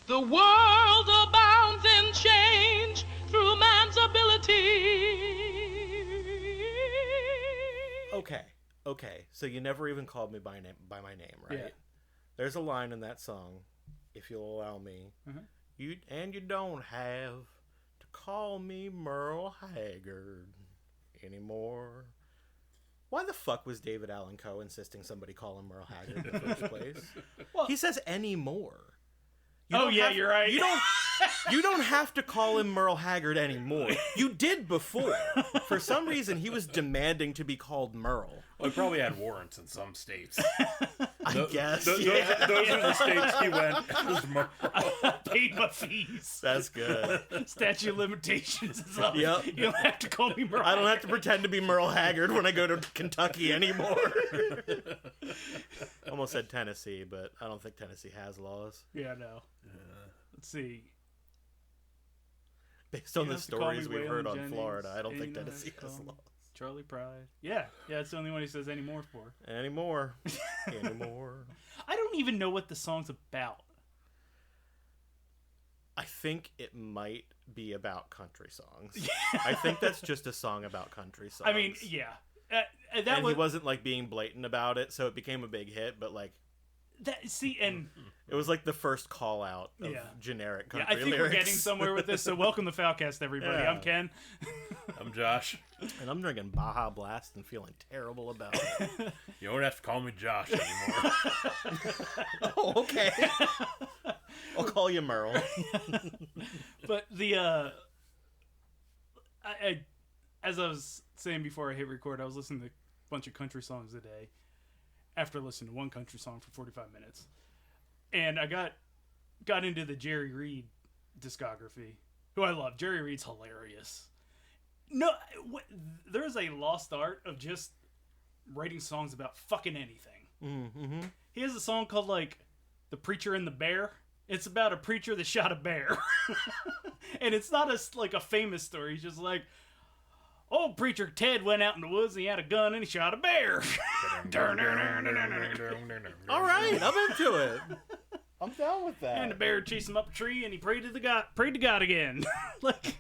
The world abounds in change through man's ability. Okay. So you never even called me by my name, right? Yeah. There's a line in that song, if you'll allow me. Mm-hmm. You don't have to call me Merle Haggard anymore. Why the fuck was David Allan Coe insisting somebody call him Merle Haggard in the first place? Well, he says anymore. You're right. You don't have to call him Merle Haggard anymore. You did before. For some reason, he was demanding to be called Merle. Well, he probably had warrants in some states. I guess. Those are the states he went as Merle. I paid my fees. That's good. Statute of limitations is up. Yep. You don't have to call me Merle. I don't have to pretend to be Merle Haggard when I go to Kentucky anymore. Almost said Tennessee, but I don't think Tennessee has laws. Yeah, no. Let's see. Based on You the have to call me stories we've Waylon heard on Jennings, Florida, I don't think 89 Tennessee has Stones, laws. Charlie Pride. Yeah, it's the only one he says anymore for. Anymore. I don't even know what the song's about. I think it might be about country songs. I think that's just a song about country songs. I mean, yeah. He wasn't like being blatant about it, so it became a big hit, but like and it was like the first call out of generic country I think lyrics. we're getting somewhere with this, so welcome to FAwLcast, everybody. Yeah. I'm Ken. I'm Josh. And I'm drinking Baja Blast and feeling terrible about it. You don't have to call me Josh anymore. Oh, okay. I'll call you Merle. But as I was saying before I hit record, I was listening to a bunch of country songs today. After listening to one country song for 45 minutes, and I got into the Jerry Reed discography, who I love. Jerry Reed's hilarious. No, there's a lost art of just writing songs about fucking anything. Mm-hmm. He has a song called like "The Preacher and the Bear." It's about a preacher that shot a bear, and it's not like a famous story. He's just like, old preacher Ted went out in the woods and he had a gun and he shot a bear. All right, I'm into it. I'm down with that. And the bear chased him up a tree and he prayed to God again. Like,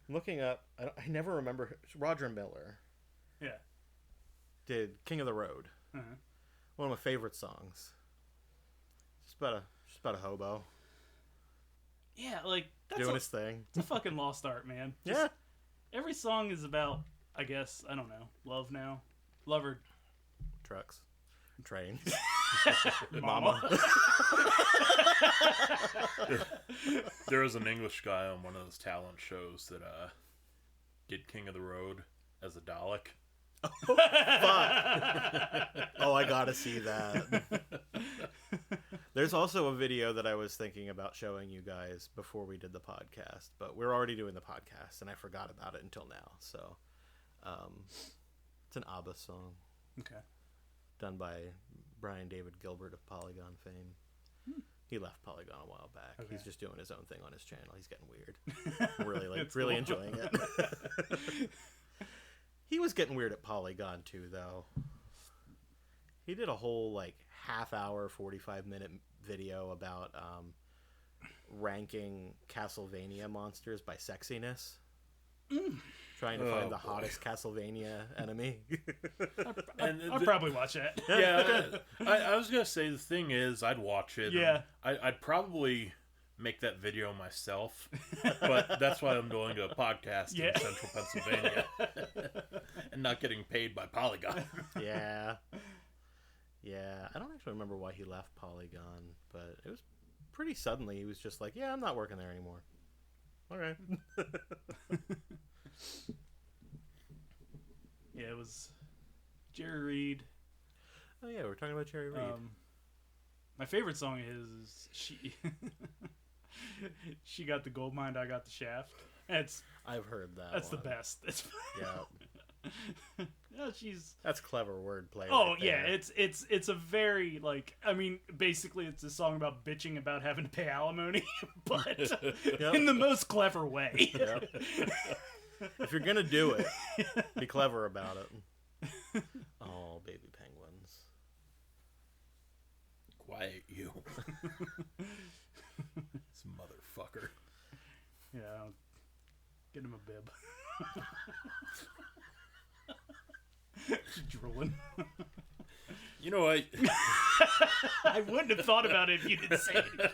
looking up, I never remember. Roger Miller. Yeah. Did King of the Road. Uh-huh. One of my favorite songs. Just about a hobo. Yeah, like that's doing his thing. It's a fucking lost art, man. Yeah. Every song is about, I guess, I don't know, love now. Love or trucks. Trains. Mama. There was an English guy on one of those talent shows that did King of the Road as a Dalek. Oh, fuck. Oh, I gotta see that. There's also a video that I was thinking about showing you guys before we did the podcast, but we're already doing the podcast, and I forgot about it until now. So, it's an ABBA song. Okay. Done by Brian David Gilbert of Polygon fame. He left Polygon a while back. Okay. He's just doing his own thing on his channel. He's getting weird. I'm really enjoying it. He was getting weird at Polygon too, though. He did a whole like half-hour, 45-minute video about ranking Castlevania monsters by sexiness. Trying to find the hottest Castlevania enemy. I'll probably watch that. Yeah, I was gonna say the thing is, I'd watch it. Yeah, I'd probably make that video myself, but that's why I'm going to a podcast in Central Pennsylvania and not getting paid by Polygon. Yeah. I don't actually remember why he left Polygon, but it was pretty suddenly. He was just like, "Yeah, I'm not working there anymore." All right. Yeah, it was Jerry Reed. Oh yeah, we're talking about Jerry Reed. My favorite song is she got the gold mine, I got the shaft. I've heard that. That's one. the best. Yeah. No, that's clever wordplay. Oh right yeah, there. it's a very like, I mean, basically it's a song about bitching about having to pay alimony, but in the most clever way. Yep. If you're gonna do it, be clever about it. Oh, baby penguins. hate you. This motherfucker. Yeah, get him a bib. Drooling. You know what? I wouldn't have thought about it if you didn't say it.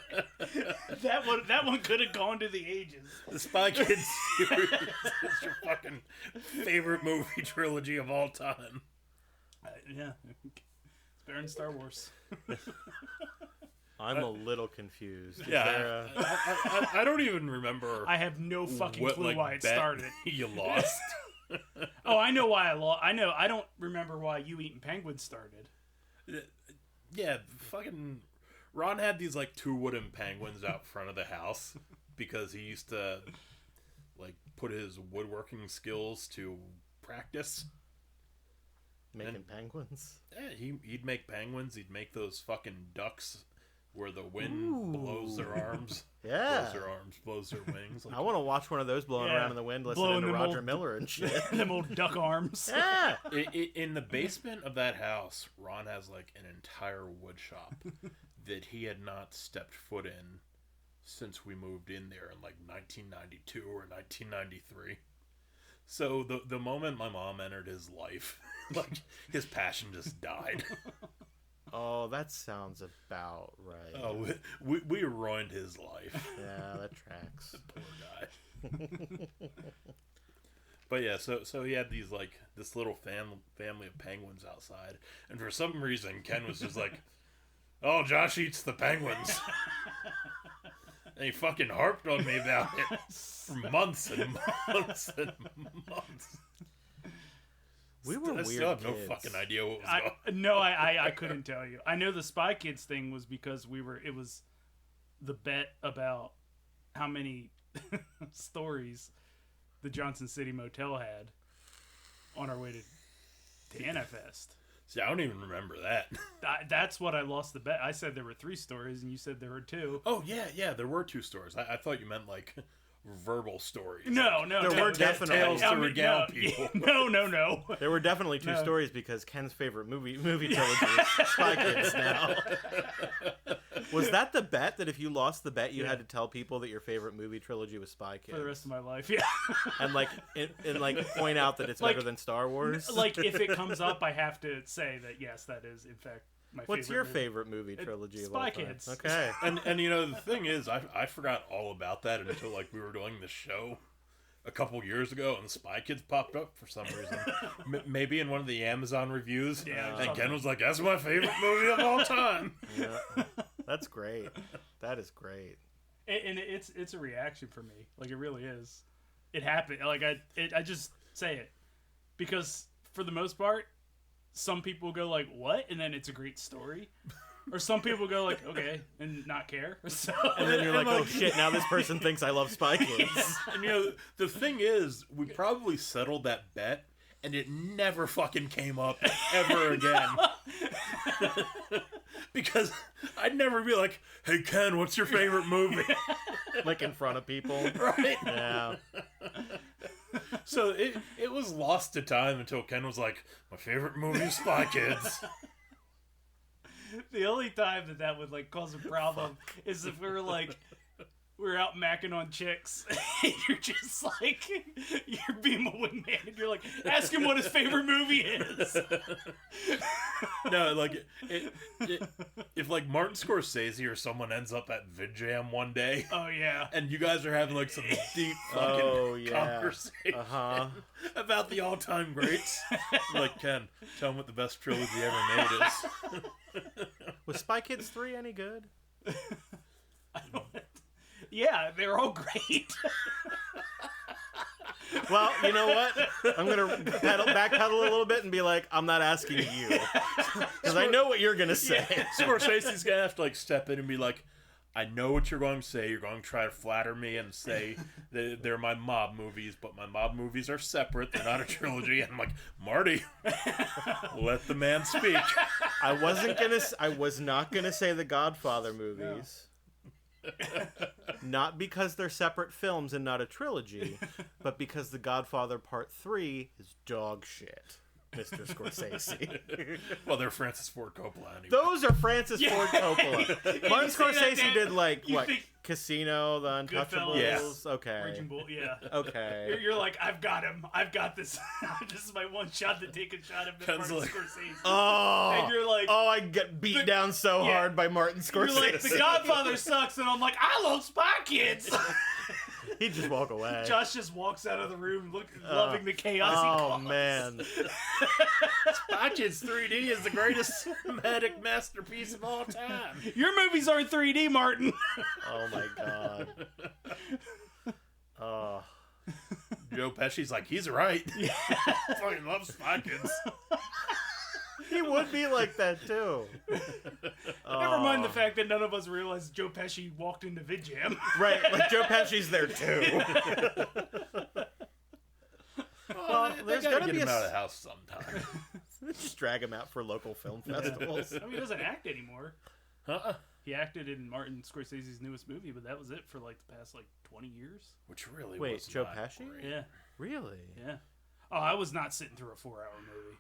That one could have gone to the ages. The Spy Kids series is your fucking favorite movie trilogy of all time. Yeah. It's better than Star Wars. I'm a little confused. Yeah, I don't even remember. I have no fucking clue why it started. You lost. Oh, I know why I lost. I know. I don't remember why You Eating Penguins started. Yeah, fucking Ron had these like 2 wooden penguins out front of the house because he used to like put his woodworking skills to practice. Making penguins? Yeah, he'd make penguins. He'd make those fucking ducks where the wind blows their arms. Yeah. Blows their arms, blows their wings. Like, I want to watch one of those blowing around in the wind, listening to Roger Miller and shit. Them old duck arms. Yeah. In the basement of that house, Ron has like an entire wood shop that he had not stepped foot in since we moved in there in like 1992 or 1993. So the moment my mom entered his life, like his passion just died. Oh, that sounds about right. Oh, we ruined his life. Yeah, that tracks. Poor guy. But yeah, so he had these like this little family of penguins outside, and for some reason Ken was just like, "Oh, Josh eats the penguins," and he fucking harped on me about it for months and months and months. We were I weird still have no kids. fucking idea what was going. No, I couldn't tell you. I know the Spy Kids thing was because it was the bet about how many stories the Johnson City Motel had on our way to NFest. See, I don't even remember that. That's what I lost the bet. I said there were 3 stories, and you said there were 2. Oh yeah, there were 2 stories. I thought you meant like verbal stories. No, There were definitely tales to regale people. No. There were definitely 2 stories because Ken's favorite movie trilogy is Spy Kids now. Was that the bet, that if you lost the bet, you had to tell people that your favorite movie trilogy was Spy Kids? For the rest of my life, yeah. And point out that it's better than Star Wars? Like, if it comes up, I have to say that, yes, that is, in fact, my What's favorite your movie. favorite movie trilogy of all Spy time? Kids. Okay. And you know, the thing is, I forgot all about that until like we were doing this show a couple years ago, and Spy Kids popped up for some reason. Maybe in one of the Amazon reviews. Yeah, and Ken was like, "That's my favorite movie of all time." Yeah. That's great. That is great. And it's a reaction for me. Like, it really is. It happened. Like, I just say it. Because, for the most part, some people go like, "What?" And then it's a great story. Or some people go like, "Okay," and not care. So, And then you're like, "Oh shit, now this person thinks I love Spy Kids." And you know, the thing is, we probably settled that bet, and it never fucking came up ever again. Because I'd never be like, "Hey Ken, what's your favorite movie?" Like in front of people. Right? Yeah. So it was lost to time until Ken was like, "My favorite movie is Spy Kids." the only time that would like cause a problem is if we're out macking on chicks, and you're just like, you're being a wingman, and you're like, ask him what his favorite movie is. No, like if like Martin Scorsese or someone ends up at VidJam one day, Oh yeah. and you guys are having like some deep fucking conversation about the all-time greats, I'm like, "Ken, tell him what the best trilogy ever made is." Was Spy Kids 3 any good? Yeah, they're all great. Well, you know what? I'm going to backpedal a little bit and be like, I'm not asking you. Because I know what you're going to say. Scorsese's gonna have to like step in and be like, "I know what you're going to say. You're going to try to flatter me and say that they're my mob movies, but my mob movies are separate. They're not a trilogy." And I'm like, "Marty, let the man speak." I was not going to say the Godfather movies. Not because they're separate films and not a trilogy, but because The Godfather Part 3 is dog shit. Mr. Scorsese. Well, they're Francis Ford Coppola anyway. Those are Francis Ford Coppola. Martin you say that, Scorsese Dan, did like you what? think- Casino, The Untouchables. Goodfellas. Yeah. Okay. Raging Bull, yeah. Okay. You're like, I've got him. I've got this. This is my one shot to take a shot at Ken's Martin like- Scorsese. Oh. And you're like, I get beat down so yeah. hard by Martin Scorsese. you're like, The Godfather sucks, and I'm like, I love Spy Kids. He'd just walk away. Josh just walks out of the room, loving the chaos he Oh caused. man. Spy Kids 3D is the greatest cinematic masterpiece of all time. Your movies aren't 3D, Martin. Oh my god. Oh. Joe Pesci's like, he's right. I fucking love Spy Kids. He would be like that too. Never mind the fact that none of us realized Joe Pesci walked into Vidjam. Right, like Joe Pesci's there too. Well, there's gotta gotta get be him a out of the house sometime. Just drag him out for local film festivals. I mean, he doesn't act anymore. Uh-uh. He acted in Martin Scorsese's newest movie, but that was it for like the past 20 years. Which really Wait, was Joe not Pesci? great. Yeah, Really? yeah. Oh, I was not sitting through a 4-hour movie.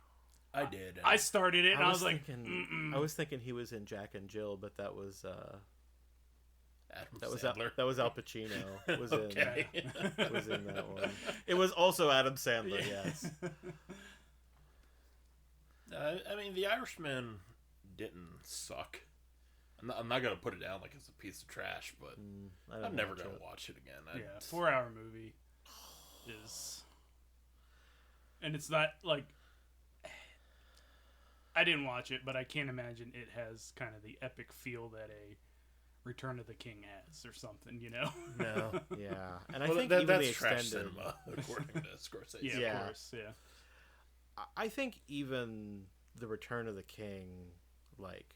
I did. I started it and I was like, thinking, I was thinking he was in Jack and Jill, but that was Adam Sandler. that was Al Pacino was Okay. was in that one. It was also Adam Sandler, yes. I mean, The Irishman didn't suck. I'm not gonna put it down like it's a piece of trash, but I'm never gonna watch it again. yeah, 4-hour movie is, and it's not like I didn't watch it, but I can't imagine it has kind of the epic feel that a Return of the King has, or something, you know? No, yeah, and I Well, think that's even the trash extended. cinema, according to Scorsese. Yeah, Yeah. of course, yeah. I think even the Return of the King, like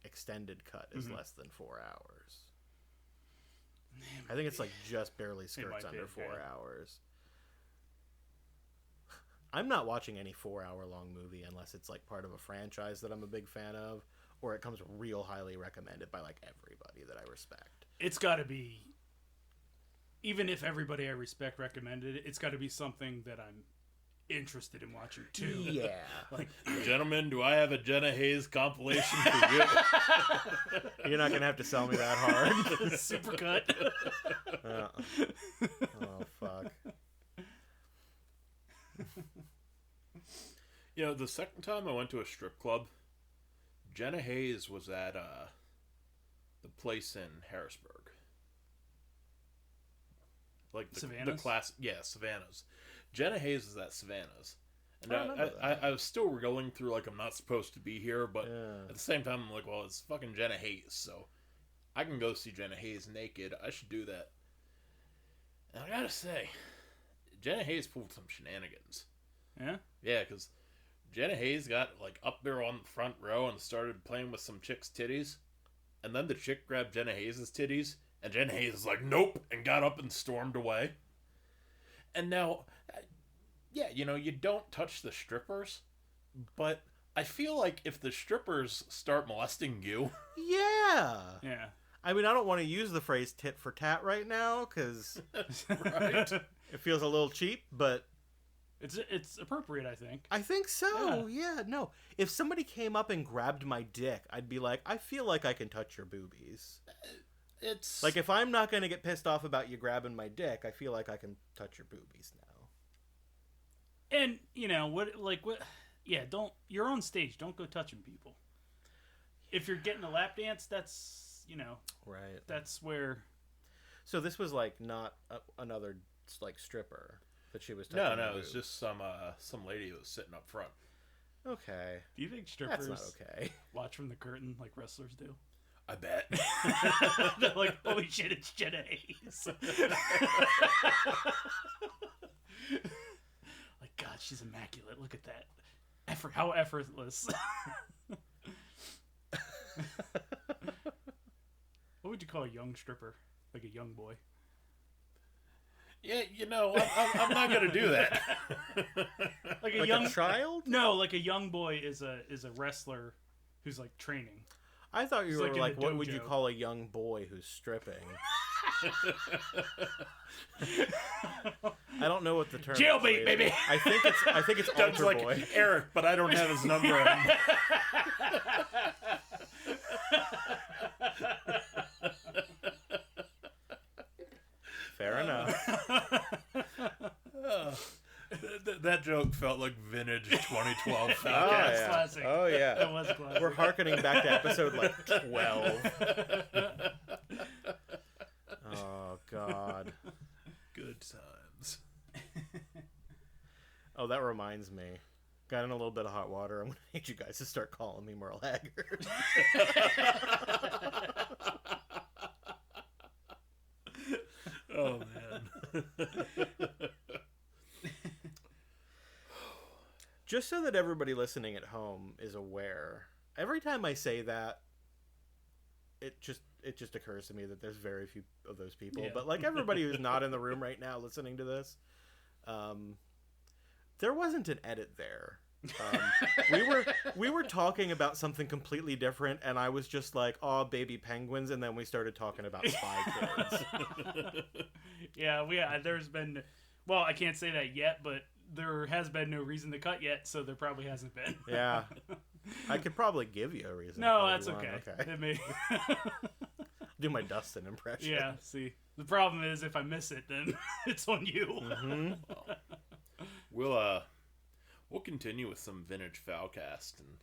extended cut is less than 4 hours. I think it's like just barely skirts might be, under 4 yeah. hours. I'm not watching any 4-hour long movie unless it's like part of a franchise that I'm a big fan of, or it comes real highly recommended by like everybody that I respect. It's got to be, even if everybody I respect recommended it, it's got to be something that I'm interested in watching too. Yeah. Like, Gentlemen, do I have a Jenna Hayes compilation for you? You're not going to have to sell me that hard. supercut. Oh, fuck. You know, the second time I went to a strip club, Jenna Hayes was at the place in Harrisburg. Like the Savannah's? class, yeah, Savannah's. Jenna Hayes is at Savannah's, and I remember that. I was still going through like I'm not supposed to be here, but Yeah. at the same time I'm like, well, it's fucking Jenna Hayes, so I can go see Jenna Hayes naked. I should do that. And I gotta say, Jenna Hayes pulled some shenanigans. Yeah? Yeah, because Jenna Hayes got like up there on the front row and started playing with some chick's titties, and then the chick grabbed Jenna Hayes' titties, and Jenna Hayes was like, nope, and got up and stormed away. And now, yeah, you know, you don't touch the strippers, but I feel like if the strippers start molesting you... Yeah. Yeah. I mean, I don't want to use the phrase tit for tat right now because Right. it feels a little cheap, but It's appropriate, I think. I think so. Yeah, no. If somebody came up and grabbed my dick, I'd be like, I feel like I can touch your boobies. It's... Like, if I'm not going to get pissed off about you grabbing my dick, I feel like I can touch your boobies now. And, you know, what, yeah, you're on stage, don't go touching people. If you're getting a lap dance, that's, you know, Right. that's where... So this was, like, not another, like, stripper that she was touching. No, her it was boob. just some lady who was sitting up front. Okay. Do you think strippers That's not okay. watch from the curtain like wrestlers do? I bet. They're like, holy shit, it's Jenna Hayes. Like, God, she's immaculate. Look at that. How effortless. What would you call a young stripper? Like a young boy? Yeah, you know, I'm not gonna do that. Like a Like young a child? No, like a young boy is a wrestler who's like training. I thought you It's were like in like, the what would you dojo. call a young boy who's stripping? I don't know what the term Jailbait, is. baby. I think it's Doug's altar like, boy. Eric, but I don't have his number. Fair enough. That joke felt like vintage 2012 FAwLcast. That's yeah. classic. Oh yeah. That was classic. We're hearkening back to episode like 12. Oh God. Good times. Oh, that reminds me. Got in a little bit of hot water. I'm gonna need you guys to start calling me Merle Haggard. Oh man. Just so that everybody listening at home is aware, every time I say that, it just occurs to me that there's very few of those people. Yeah. But like everybody who's not in the room right now listening to this, there wasn't an edit there. We were talking about something completely different, and I was just like, "Oh, baby penguins," and then we started talking about Spy Kids. Yeah, there's been, well, I can't say that yet, but there has been no reason to cut yet, so there probably hasn't been. Yeah, I could probably give you a reason. No, if that's you want. okay. It may... Do my Dustin impression. Yeah, see, the problem is if I miss it, then it's on you. Mm-hmm. We'll continue with some vintage FAwLcast, and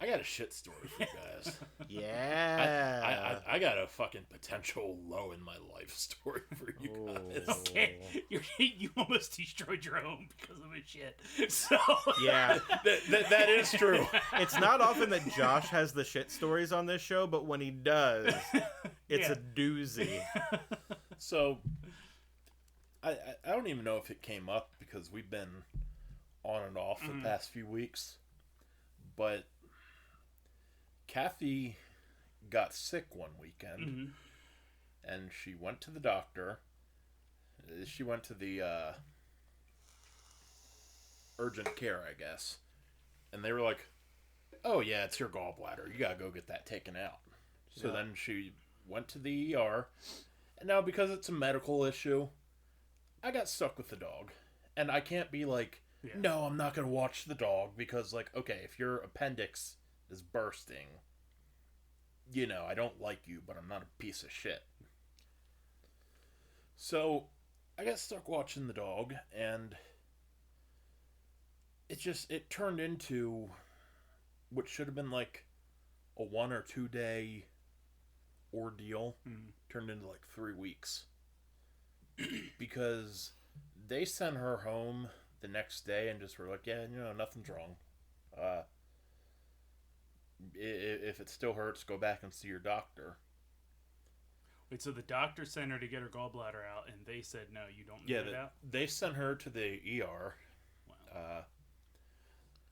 I got a shit story for you guys. Yeah. I got a fucking potential low in my life story for you guys. Okay, you almost destroyed your home because of his shit. So Yeah. That is true. It's not often that Josh has the shit stories on this show, but when he does, it's Yeah. a doozy. So, I don't even know if it came up because we've been on and off the past few weeks, but Kathy got sick one weekend, and she went to the doctor. She went to the urgent care, I guess, and they were like, "Oh yeah, it's your gallbladder. You gotta go get that taken out." So then she went to the ER, and now because it's a medical issue, I got stuck with the dog, and I can't be like, "No, I'm not gonna watch the dog," because like, okay, if your appendix is bursting, you know, I don't like you, but I'm not a piece of shit. So I got stuck watching the dog, and it turned into what should have been like a 1 or 2 day ordeal, turned into like 3 weeks. Because they sent her home the next day and just were like, "Yeah, you know, nothing's wrong. If it still hurts, go back and see your doctor." Wait, so the doctor sent her to get her gallbladder out, and they said, "No, you don't need it out." They sent her to the ER. Wow.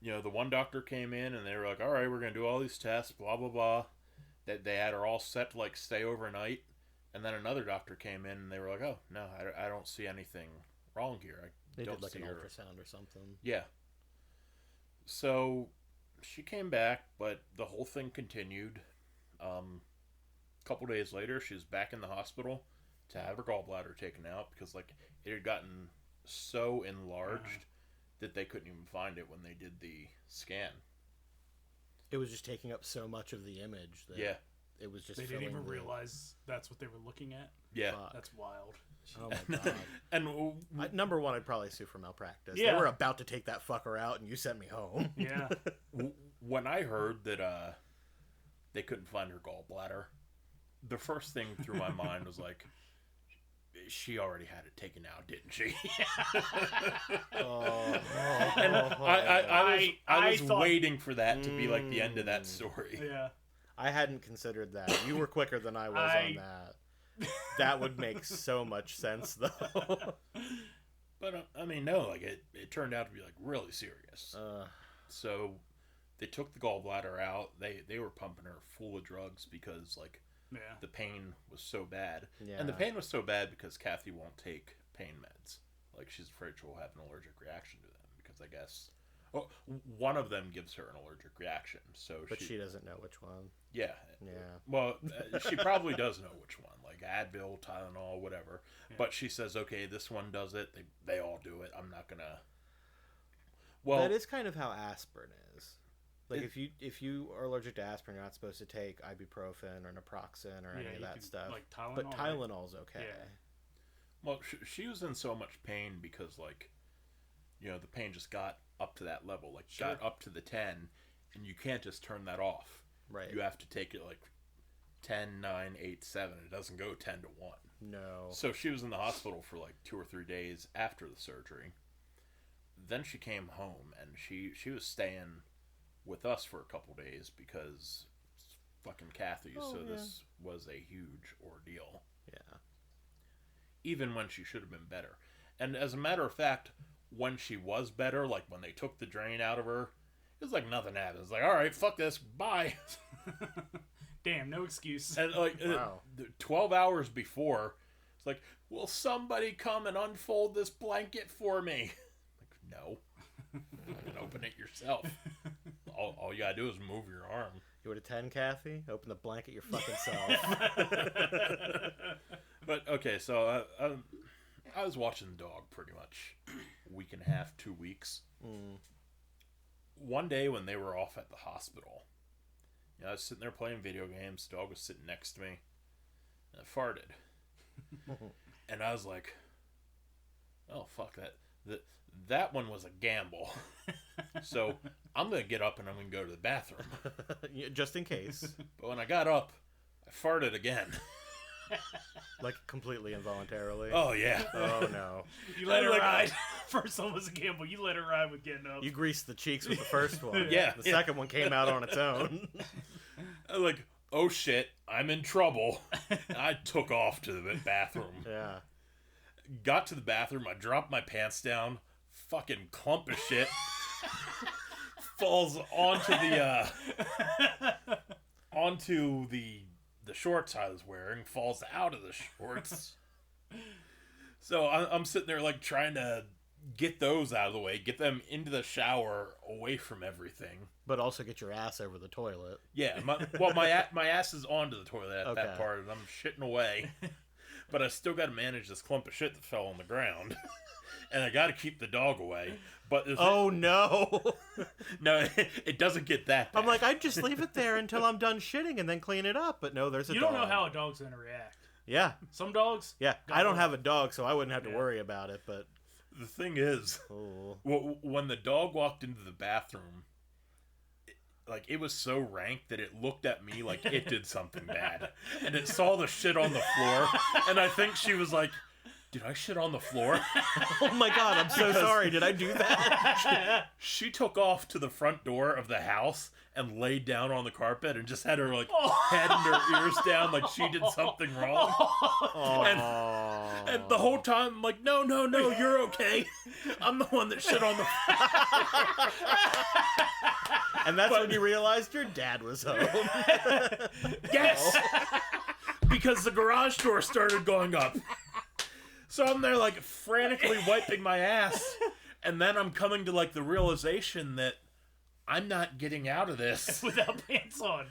You know, the one doctor came in and they were like, "All right, we're gonna do all these tests, blah blah blah." That they had her all set to like stay overnight, and then another doctor came in and they were like, "Oh no, I don't see anything wrong here. They don't did like see an her." ultrasound or something. Yeah. So she came back, but the whole thing continued. A couple days later, she was back in the hospital to have her gallbladder taken out because like it had gotten so enlarged that they couldn't even find it when they did the scan. It was just taking up so much of the image that it was just They didn't even filling the- realize that's what they were looking at. Yeah. Fuck. That's wild. Oh my God. And Number one, I'd probably sue for malpractice. Yeah. They were about to take that fucker out, and you sent me home. Yeah. when I heard that they couldn't find her gallbladder, the first thing through my mind was like, she already had it taken out, didn't she? And I was thought- waiting for that to be like the end of that story. Yeah. I hadn't considered that. You were quicker than I was on that. That would make so much sense, though. But I mean, no, like it turned out to be like really serious. So they took the gallbladder out. They were pumping her full of drugs because like the pain was so bad. Yeah. And the pain was so bad because Kathy won't take pain meds. Like she's afraid she'll have an allergic reaction to them because I guess Well, one of them gives her an allergic reaction, so But she doesn't know which one. Yeah. Yeah. Well, she probably does know which one, like Advil, Tylenol, whatever. Yeah. But she says, okay, this one does it. They all do it. I'm not gonna. Well, that is kind of how aspirin is. Like if you are allergic to aspirin, you're not supposed to take ibuprofen or naproxen or any of that stuff. Like Tylenol, but Tylenol's okay. Yeah. Well, she was in so much pain because, like, you know, the pain just got up to that level, like got up to the 10, and you can't just turn that off. Right. You have to take it like 10, 9, 8, 7. It doesn't go 10 to 1. No. So she was in the hospital for like 2 or 3 days after the surgery. Then she came home, and she was staying with us for a couple days because it's fucking Kathy. This was a huge ordeal. Yeah. Even when she should have been better. And as a matter of fact, when she was better, like when they took the drain out of her, it was like nothing happened. It's like, all right, fuck this, bye. Damn, no excuse. And like 12 hours before, it's like, will somebody come and unfold this blanket for me? Like, no. You can open it yourself. All you gotta do is move your arm. You would attend, Kathy? Open the blanket your fucking self. But, okay, so I was watching the dog pretty much a week and a half, 2 weeks. Mm. One day when they were off at the hospital, you know, I was sitting there playing video games. The dog was sitting next to me, and I farted. And I was like, oh, fuck, that one was a gamble. So I'm going to get up and I'm going to go to the bathroom. Just in case. But when I got up, I farted again. Like completely involuntarily. Oh, yeah. Oh, no. You let it ride. First one was a gamble. You let it ride with getting up. You greased the cheeks with the first one. Yeah. The second one came out on its own. I was like, oh, shit, I'm in trouble. I took off to the bathroom. Yeah. Got to the bathroom. I dropped my pants down. Fucking clump of shit falls onto the shorts I was wearing, falls out of the shorts. So I'm sitting there like trying to get those out of the way, get them into the shower, away from everything. But also get your ass over the toilet. Yeah, my ass is onto the toilet at that part, and I'm shitting away. But I still got to manage this clump of shit that fell on the ground. And I got to keep the dog away. But oh, no. No, it doesn't get that bad. I'm like, I'd just leave it there until I'm done shitting and then clean it up. But no, there's a dog. You don't know how a dog's going to react. Yeah. Some dogs? Yeah. I don't have a dog, so I wouldn't have to worry about it. But the thing is, when the dog walked into the bathroom, it was so rank that it looked at me like it did something bad. And it saw the shit on the floor. And I think she was like, did I shit on the floor? Oh my God, I'm so sorry. Did I do that? She took off to the front door of the house and laid down on the carpet and just had her head and her ears down like she did something wrong. And the whole time I'm like, no, you're okay. I'm the one that shit on the floor. And that's when you realized your dad was home. Yes! Because the garage door started going up. So I'm there frantically wiping my ass, and then I'm coming to the realization that I'm not getting out of this without pants on,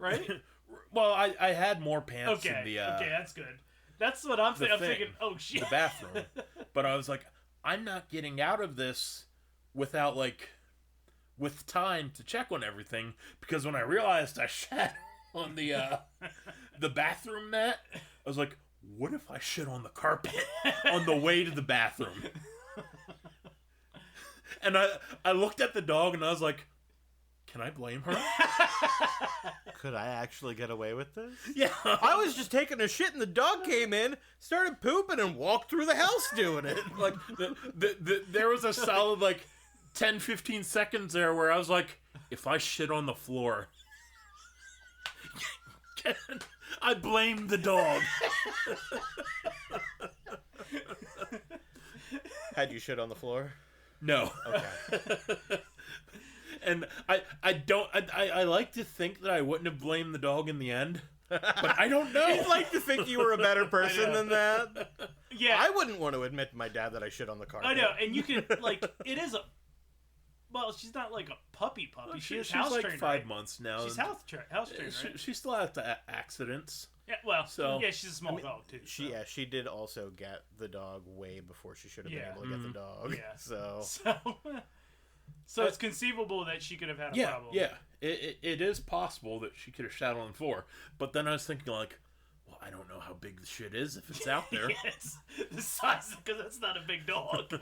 right? Well, I had more pants in the okay, that's good. That's what I'm thinking. I'm thinking, oh shit, the bathroom. But I was like, I'm not getting out of this without with time to check on everything, because when I realized I shat on the bathroom mat, I was like, what if I shit on the carpet on the way to the bathroom? And I looked at the dog and I was like, can I blame her? Could I actually get away with this? Yeah. I was just taking a shit and the dog came in, started pooping, and walked through the house doing it. There was a solid 10, 15 seconds there where I was like, if I shit on the floor, I blame the dog. Had you shit on the floor? No. Okay. And I like to think that I wouldn't have blamed the dog in the end, but I don't know. You'd like to think you were a better person than that. Yeah. I wouldn't want to admit to my dad that I shit on the carpet. I know, and you can, it is Well, she's not like a puppy. Well, She's she's house like trained, 5 right? months now. She's house trained, right? She still has accidents. Yeah, well, So- yeah, she's a small dog too. She did also get the dog way before she should have been able to get the dog. Yeah. So it's conceivable that she could have had a problem. Yeah, it is possible that she could have shat on the floor. But then I was thinking, like, well, I don't know how big the shit is if it's out there. Yes, the size, because that's not a big dog.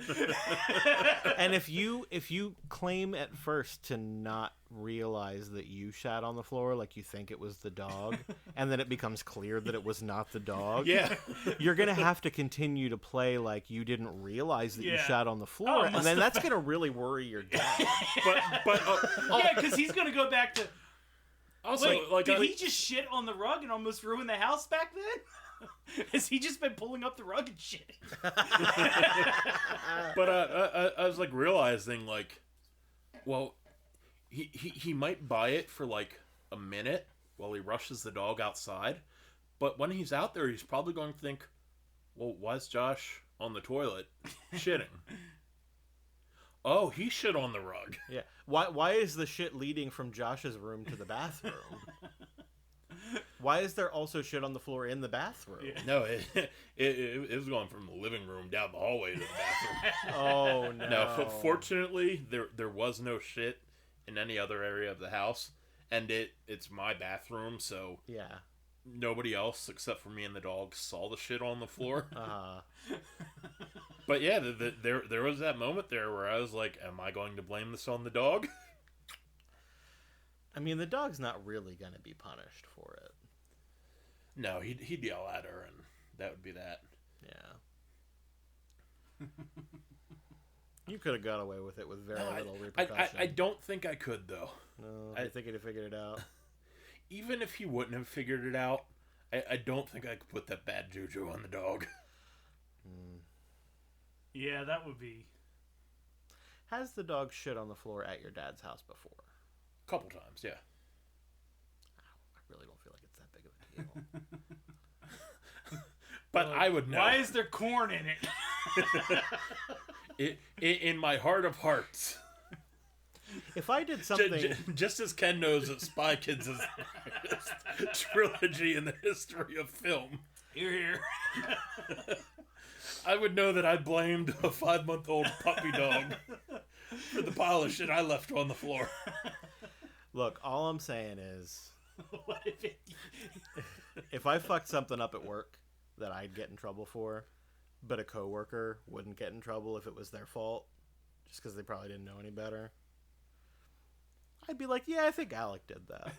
and if you claim at first to not realize that you shat on the floor, like you think it was the dog, and then it becomes clear that it was not the dog, Yeah. you're gonna have to continue to play like you didn't realize that you Yeah. shat on the floor, and then must that's gonna really worry your dad. but Yeah, because he's gonna go back to. also, Wait, like, did he just shit on the rug and almost ruin the house back then? Has he just been pulling up the rug and shitting? but I was like realizing, like, well, he might buy it for like a minute while he rushes the dog outside, but when he's out there, he's probably going to think, well, why is Josh on the toilet shitting? Oh, he shit on the rug. Yeah. Why is the shit leading from Josh's room to the bathroom? Why is there also shit on the floor in the bathroom? Yeah. No, it was going from the living room down the hallway to the bathroom. Oh no. No, fortunately, there was no shit in any other area of the house, and it's my bathroom, so Yeah. nobody else except for me and the dog saw the shit on the floor. Uh-huh. But yeah, there was that moment there where I was like, am I going to blame this on the dog? I mean, the dog's not really gonna be punished for it. No, he'd yell at her, and that would be that. Yeah. You could have got away with it with very No, little repercussion. I don't think I could, though. No, I think he'd have figured it out. Even if he wouldn't have figured it out, I don't think I could put that bad juju on the dog. Yeah, that would be. Has the dog shit on the floor at your dad's house before? A couple times, yeah. I really don't feel like it's that big of a deal. But I would know. Why is there corn in it? In my heart of hearts. If I did something... Just as Ken knows that Spy Kids is the greatest trilogy in the history of film, Here. I would know that I blamed a 5-month-old puppy dog for the pile of shit I left on the floor. Look, all I'm saying is, What if it? if I fucked something up at work that I'd get in trouble for, but a coworker wouldn't get in trouble if it was their fault, just because they probably didn't know any better, I'd be like, yeah, I think Alec did that.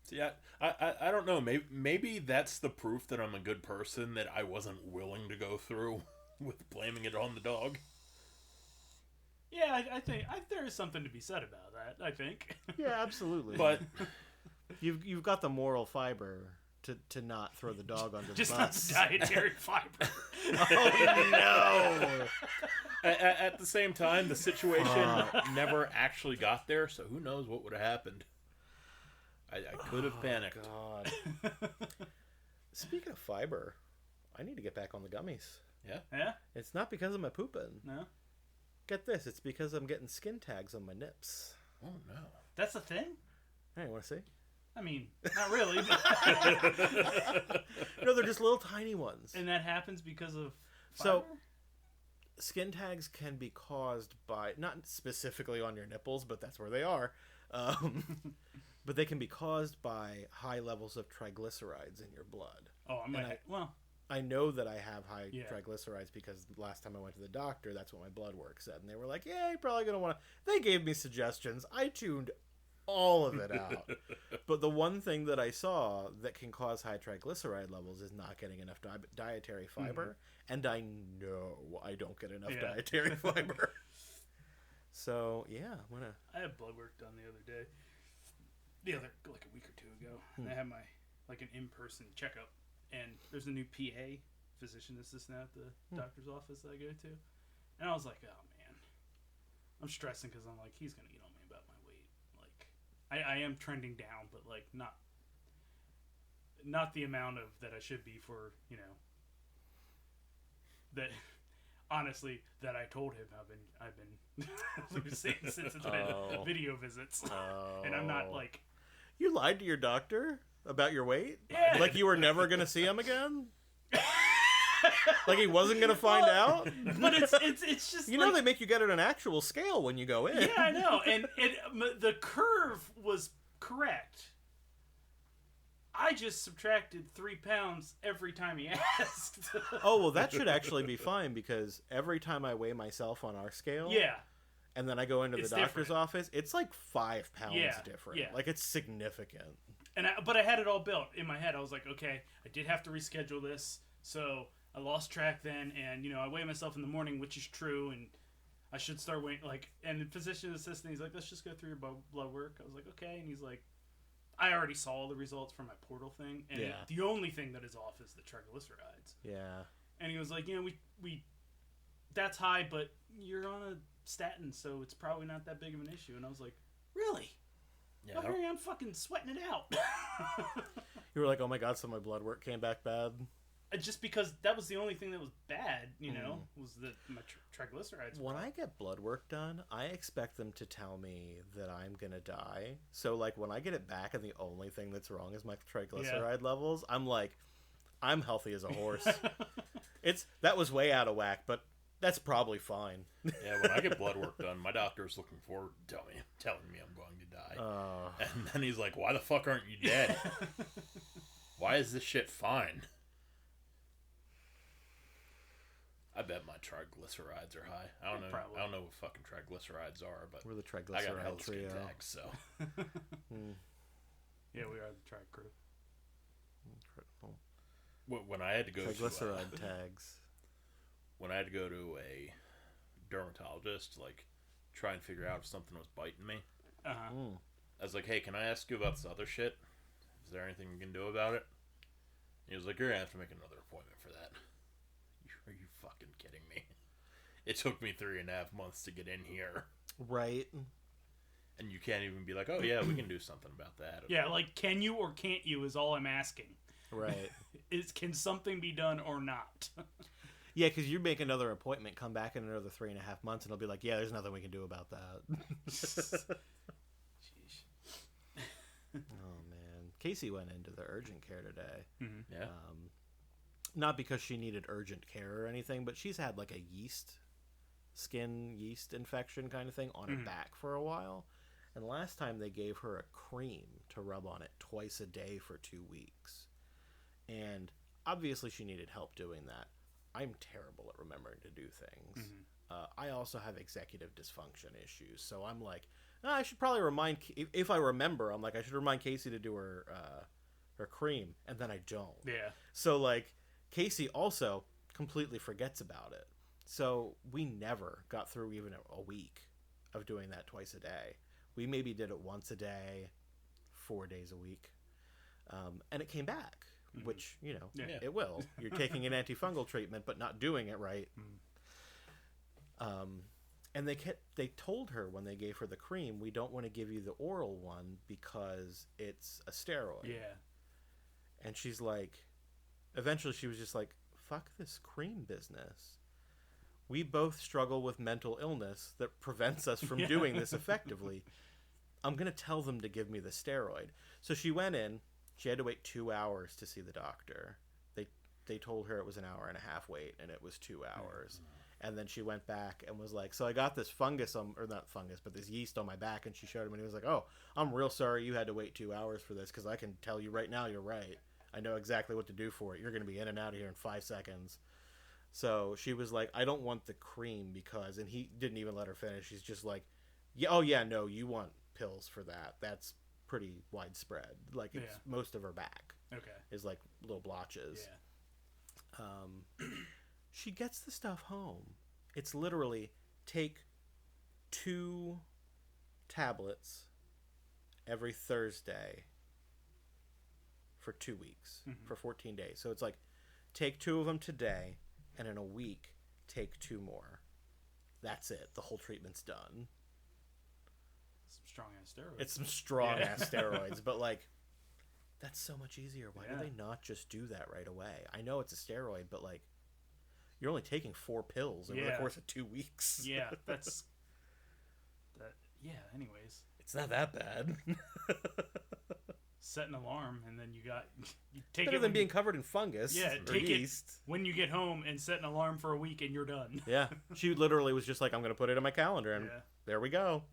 Yeah, I don't know. Maybe that's the proof that I'm a good person, that I wasn't willing to go through with blaming it on the dog. Yeah, I think there is something to be said about that. I think. Yeah, absolutely. But you've got the moral fiber to not throw the dog under the Just not bus. the dietary fiber. Oh no! at the same time, the situation never actually got there, so who knows what would have happened. I could have panicked. God. Speaking of fiber, I need to get back on the gummies. Yeah? Yeah. It's not because of my pooping. No. Get this, it's because I'm getting skin tags on my nips. Oh, no. That's a thing. Hey, want to see? I mean, not really. But... No, they're just little tiny ones. And that happens because of So, fiber? skin tags can be caused by, not specifically on your nipples, but that's where they are. But they can be caused by high levels of triglycerides in your blood. Oh, I might. Well, I know that I have high Yeah. triglycerides because last time I went to the doctor, that's what my blood work said. And they were like, yeah, you're probably going to want to... They gave me suggestions. I tuned all of it out. But the one thing that I saw that can cause high triglyceride levels is not getting enough dietary fiber. And I know I don't get enough dietary fiber. So, yeah, I'm going to... I had blood work done the other day. Like a week or two ago. And I had my, like, an in-person checkup. And there's a new PA, physician assistant at the doctor's office that I go to. And I was like, oh, man. I'm stressing because I'm like, he's going to get on me about my weight. Like, I am trending down, but, like, not the amount of that I should be for, you know, that honestly, that I told him I've been losing since it's been video visits, and I'm not like. You lied to your doctor about your weight? Yeah. Like you were never going to see him again? Like he wasn't going to find out? But it's just you know they make you get an actual scale when you go in. Yeah, I know, and the curve was correct. I just subtracted 3 pounds every time he asked. Oh, well, that should actually be fine because every time I weigh myself on our scale, yeah, and then I go into the doctor's office, it's like 5 pounds different. Yeah. Like it's significant. But I had it all built in my head. I was like, okay, I did have to reschedule this, so I lost track then, and I weigh myself in the morning, which is true, and I should start weighing And the physician assistant, he's like, let's just go through your blood work. I was like, okay, and he's like, I already saw the results from my portal thing, and the only thing that is off is the triglycerides. Yeah. And he was like, we that's high, but you're on a statin, so it's probably not that big of an issue. And I was like, really? Yeah. Well, I'm fucking sweating it out. You were like, oh my god, so my blood work came back bad? Just because that was the only thing that was bad, was that my triglycerides. When I get blood work done, I expect them to tell me that I'm gonna die. So like when I get it back and the only thing that's wrong is my triglyceride levels, I'm like, I'm healthy as a horse. That was way out of whack, but that's probably fine. Yeah, when I get blood work done, my doctor's looking forward to telling me I'm going to die. And then he's like, why the fuck aren't you dead? Why is this shit fine? I bet my triglycerides are high. I don't know. Probably. I don't know what fucking triglycerides are, but we're the I got triglyceride trio. Tags, so. Yeah, we are the tri crew. When I had to go triglyceride tags. When I had to go to a dermatologist to try and figure out if something was biting me, I was like, "Hey, can I ask you about this other shit? Is there anything you can do about it?" And he was like, "You're gonna have to make another appointment for that." Are you fucking kidding me? It took me 3.5 months to get in here. Right. And you can't even be like, oh yeah, we can do something about that. Yeah, can you or can't you is all I'm asking. Right. Can something be done or not? Yeah, because you make another appointment, come back in another 3.5 months, and it'll be like, yeah, there's nothing we can do about that. Sheesh. Oh, man. Casey went into the urgent care today. Mm-hmm. Yeah. Not because she needed urgent care or anything, but she's had a skin yeast infection kind of thing on her back for a while. And last time they gave her a cream to rub on it twice a day for 2 weeks. And obviously she needed help doing that. I'm terrible at remembering to do things. Mm-hmm. I also have executive dysfunction issues. So I'm like, I should probably remind, if I remember, I'm like, I should remind Casey to do her cream. And then I don't. Yeah. So Casey also completely forgets about it. So we never got through even a week of doing that twice a day. We maybe did it once a day, 4 days a week. And it came back, which, it will. You're taking an antifungal treatment, but not doing it right. And they told her when they gave her the cream, we don't want to give you the oral one because it's a steroid. Yeah. And she's like, eventually she was just like, fuck this cream business. We both struggle with mental illness that prevents us from doing this effectively. I'm going to tell them to give me the steroid. So she went in. She had to wait 2 hours to see the doctor. They told her it was an hour and a half wait, and it was 2 hours. And then she went back and was like, so I got this fungus, or not fungus, but this yeast on my back. And she showed him, and he was like, oh, I'm real sorry you had to wait 2 hours for this, because I can tell you right now you're right. I know exactly what to do for it. You're going to be in and out of here in 5 seconds. So she was like, I don't want the cream because, and he didn't even let her finish. He's just like, yeah, oh yeah, no, you want pills for that. That's pretty widespread. It's most of her back. Okay. Is little blotches. Yeah. She gets the stuff home. It's literally take 2 tablets every Thursday for 2 weeks, for 14 days. So it's take 2 of them today, and in a week, take 2 more. That's it. The whole treatment's done. Some strong-ass steroids. It's some strong-ass steroids, but that's so much easier. Why do they not just do that right away? I know it's a steroid, but You're only taking 4 pills over the Yeah. course of 2 weeks. Yeah, that's that. Yeah. Anyways, It's not that bad. set an alarm, and then you take Better it than when being covered in fungus. Yeah, or take it yeast. when you get home and set an alarm for a week, and you're done. Yeah, she literally was just like, I'm going to put it in my calendar, and Yeah. there we go.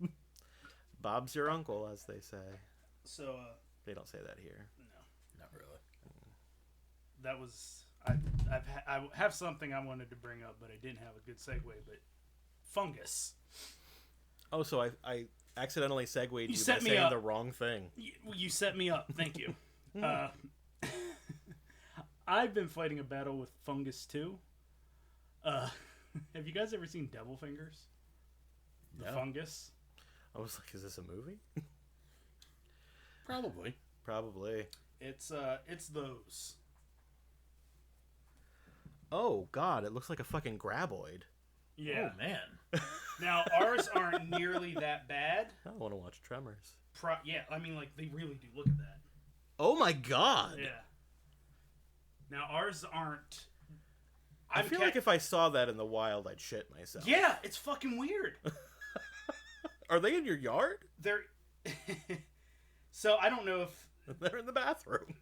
Bob's your uncle, as they say. So They don't say that here. no, Not really. that was I have something I wanted to bring up, but I didn't have a good segue. But fungus. Oh, so I accidentally segued you by set me saying up. the wrong thing. You set me up. Thank you. I've been fighting a battle with fungus too. Have you guys ever seen Devil Fingers? The No. fungus. I was like, is this a movie? Probably. Probably. It's those. Oh, God, it looks like a fucking graboid. Yeah. Oh, man. Now ours aren't nearly that bad. I want to watch Tremors. Yeah, I mean, like, they really do. Look at that. Oh, my God. Yeah. Now ours aren't. I feel like if I saw that in the wild, I'd shit myself. Yeah, it's fucking weird. Are they in your yard? They're. So I don't know if. They're in the bathroom.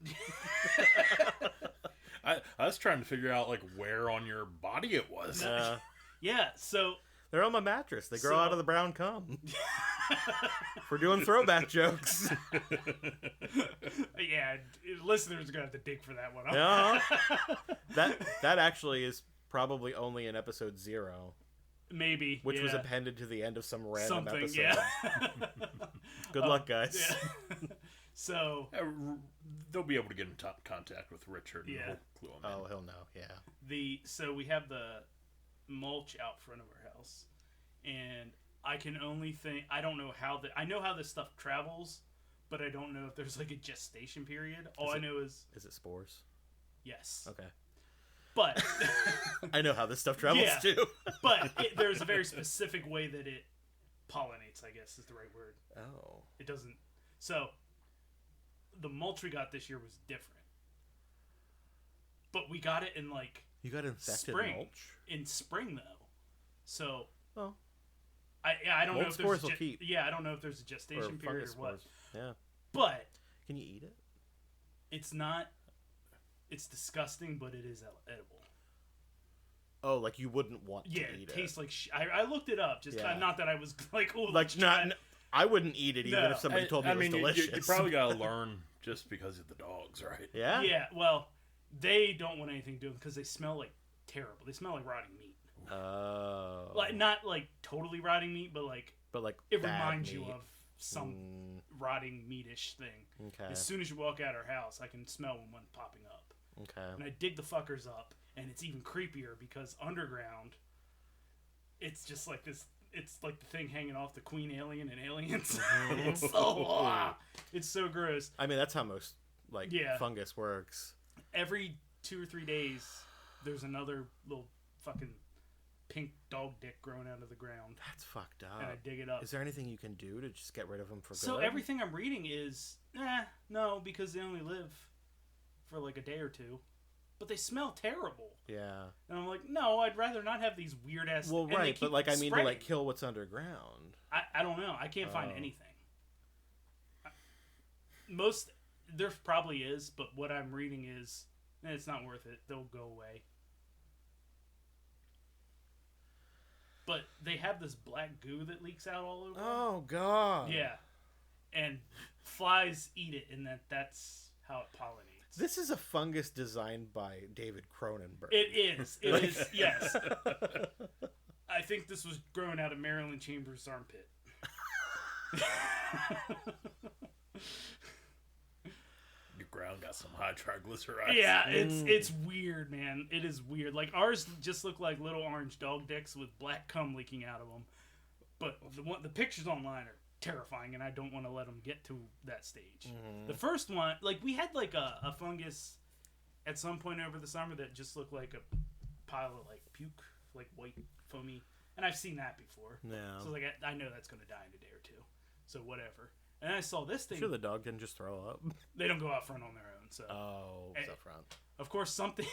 I was trying to figure out, like, where on your body it was. Yeah, so. They're on my mattress. They grow So- out of the brown cum. We're doing throwback jokes. Yeah, listeners are gonna have to dig for that one. Yeah. That actually is probably only in episode 0, Maybe. which was yeah. appended to the end of some random Something, episode. yeah. Good luck, guys. Yeah. So. They'll be able to get in contact with Richard. And Yeah. he'll clue him in. Oh, he'll know. Yeah. So we have the mulch out front of our house, and I can only think I don't know how I know how this stuff travels, but I don't know if there's like a gestation period. All I know is Is it spores? yes, Okay. but I know how this stuff travels Yeah. too. but there's a very specific way that it pollinates. I guess is the right word. Oh. It doesn't. So the mulch we got this year was different, but we got it in like You got infected spring. mulch? In spring though, so Oh. I don't know Mold if spores there's will keep. Yeah, I don't know if there's a gestation Or period fungus or what. spores. Yeah. But Can you eat it? it's not. It's disgusting, but it is edible. Oh, like you wouldn't want Yeah, to eat it tastes like. I looked it up. Just Yeah. not that I was like, oh, Like let's try it. I wouldn't eat it even No. if somebody told me it was delicious. You probably got to learn just because of the dogs, right? Yeah. Yeah, well, they don't want anything to do because they smell like terrible. They smell like rotting meat. Oh. Like not like totally rotting meat, but like it bad reminds you meat. of some rotting meatish thing. Okay. As soon as you walk out our house, I can smell one popping up. Okay. And I dig the fuckers up, and it's even creepier because underground, it's just like this. It's like the thing hanging off the Queen Alien and Aliens. It's so gross. I mean, that's how most Yeah. fungus works. Every 2 or 3 days, there's another little fucking pink dog dick growing out of the ground, That's fucked up. and I dig it up. Is there anything you can do to just get rid of them for So good? everything I'm reading is, no, because they only live for like a day or two. But they smell terrible. Yeah. And I'm like, no, I'd rather not have these weird ass. Well, and they right, but keep like I mean to spreading. like kill what's underground. I don't know. I can't find Oh. anything. There probably is, but what I'm reading is it's not worth it. They'll go away. But they have this black goo that leaks out all over. Oh God. Yeah, and flies eat it, and that's how it pollinates. This is a fungus designed by David Cronenberg. It is. It is. Yes. I think this was grown out of Marilyn Chambers' armpit. Your ground got some high triglycerides. Yeah, it's weird, man. It is weird. Like ours just look like little orange dog dicks with black cum leaking out of them. But the pictures online are terrifying, and I don't want to let them get to that stage. Mm-hmm. The first one, like we had like a fungus at some point over the summer that just looked like a pile of like puke, like white foamy, and I've seen that before. No. So like I know that's gonna die in a day or two. So whatever. And I saw this thing. Sure, the dog didn't just throw up. They don't go out front on their own. So Oh, Eh, it's up front. of course something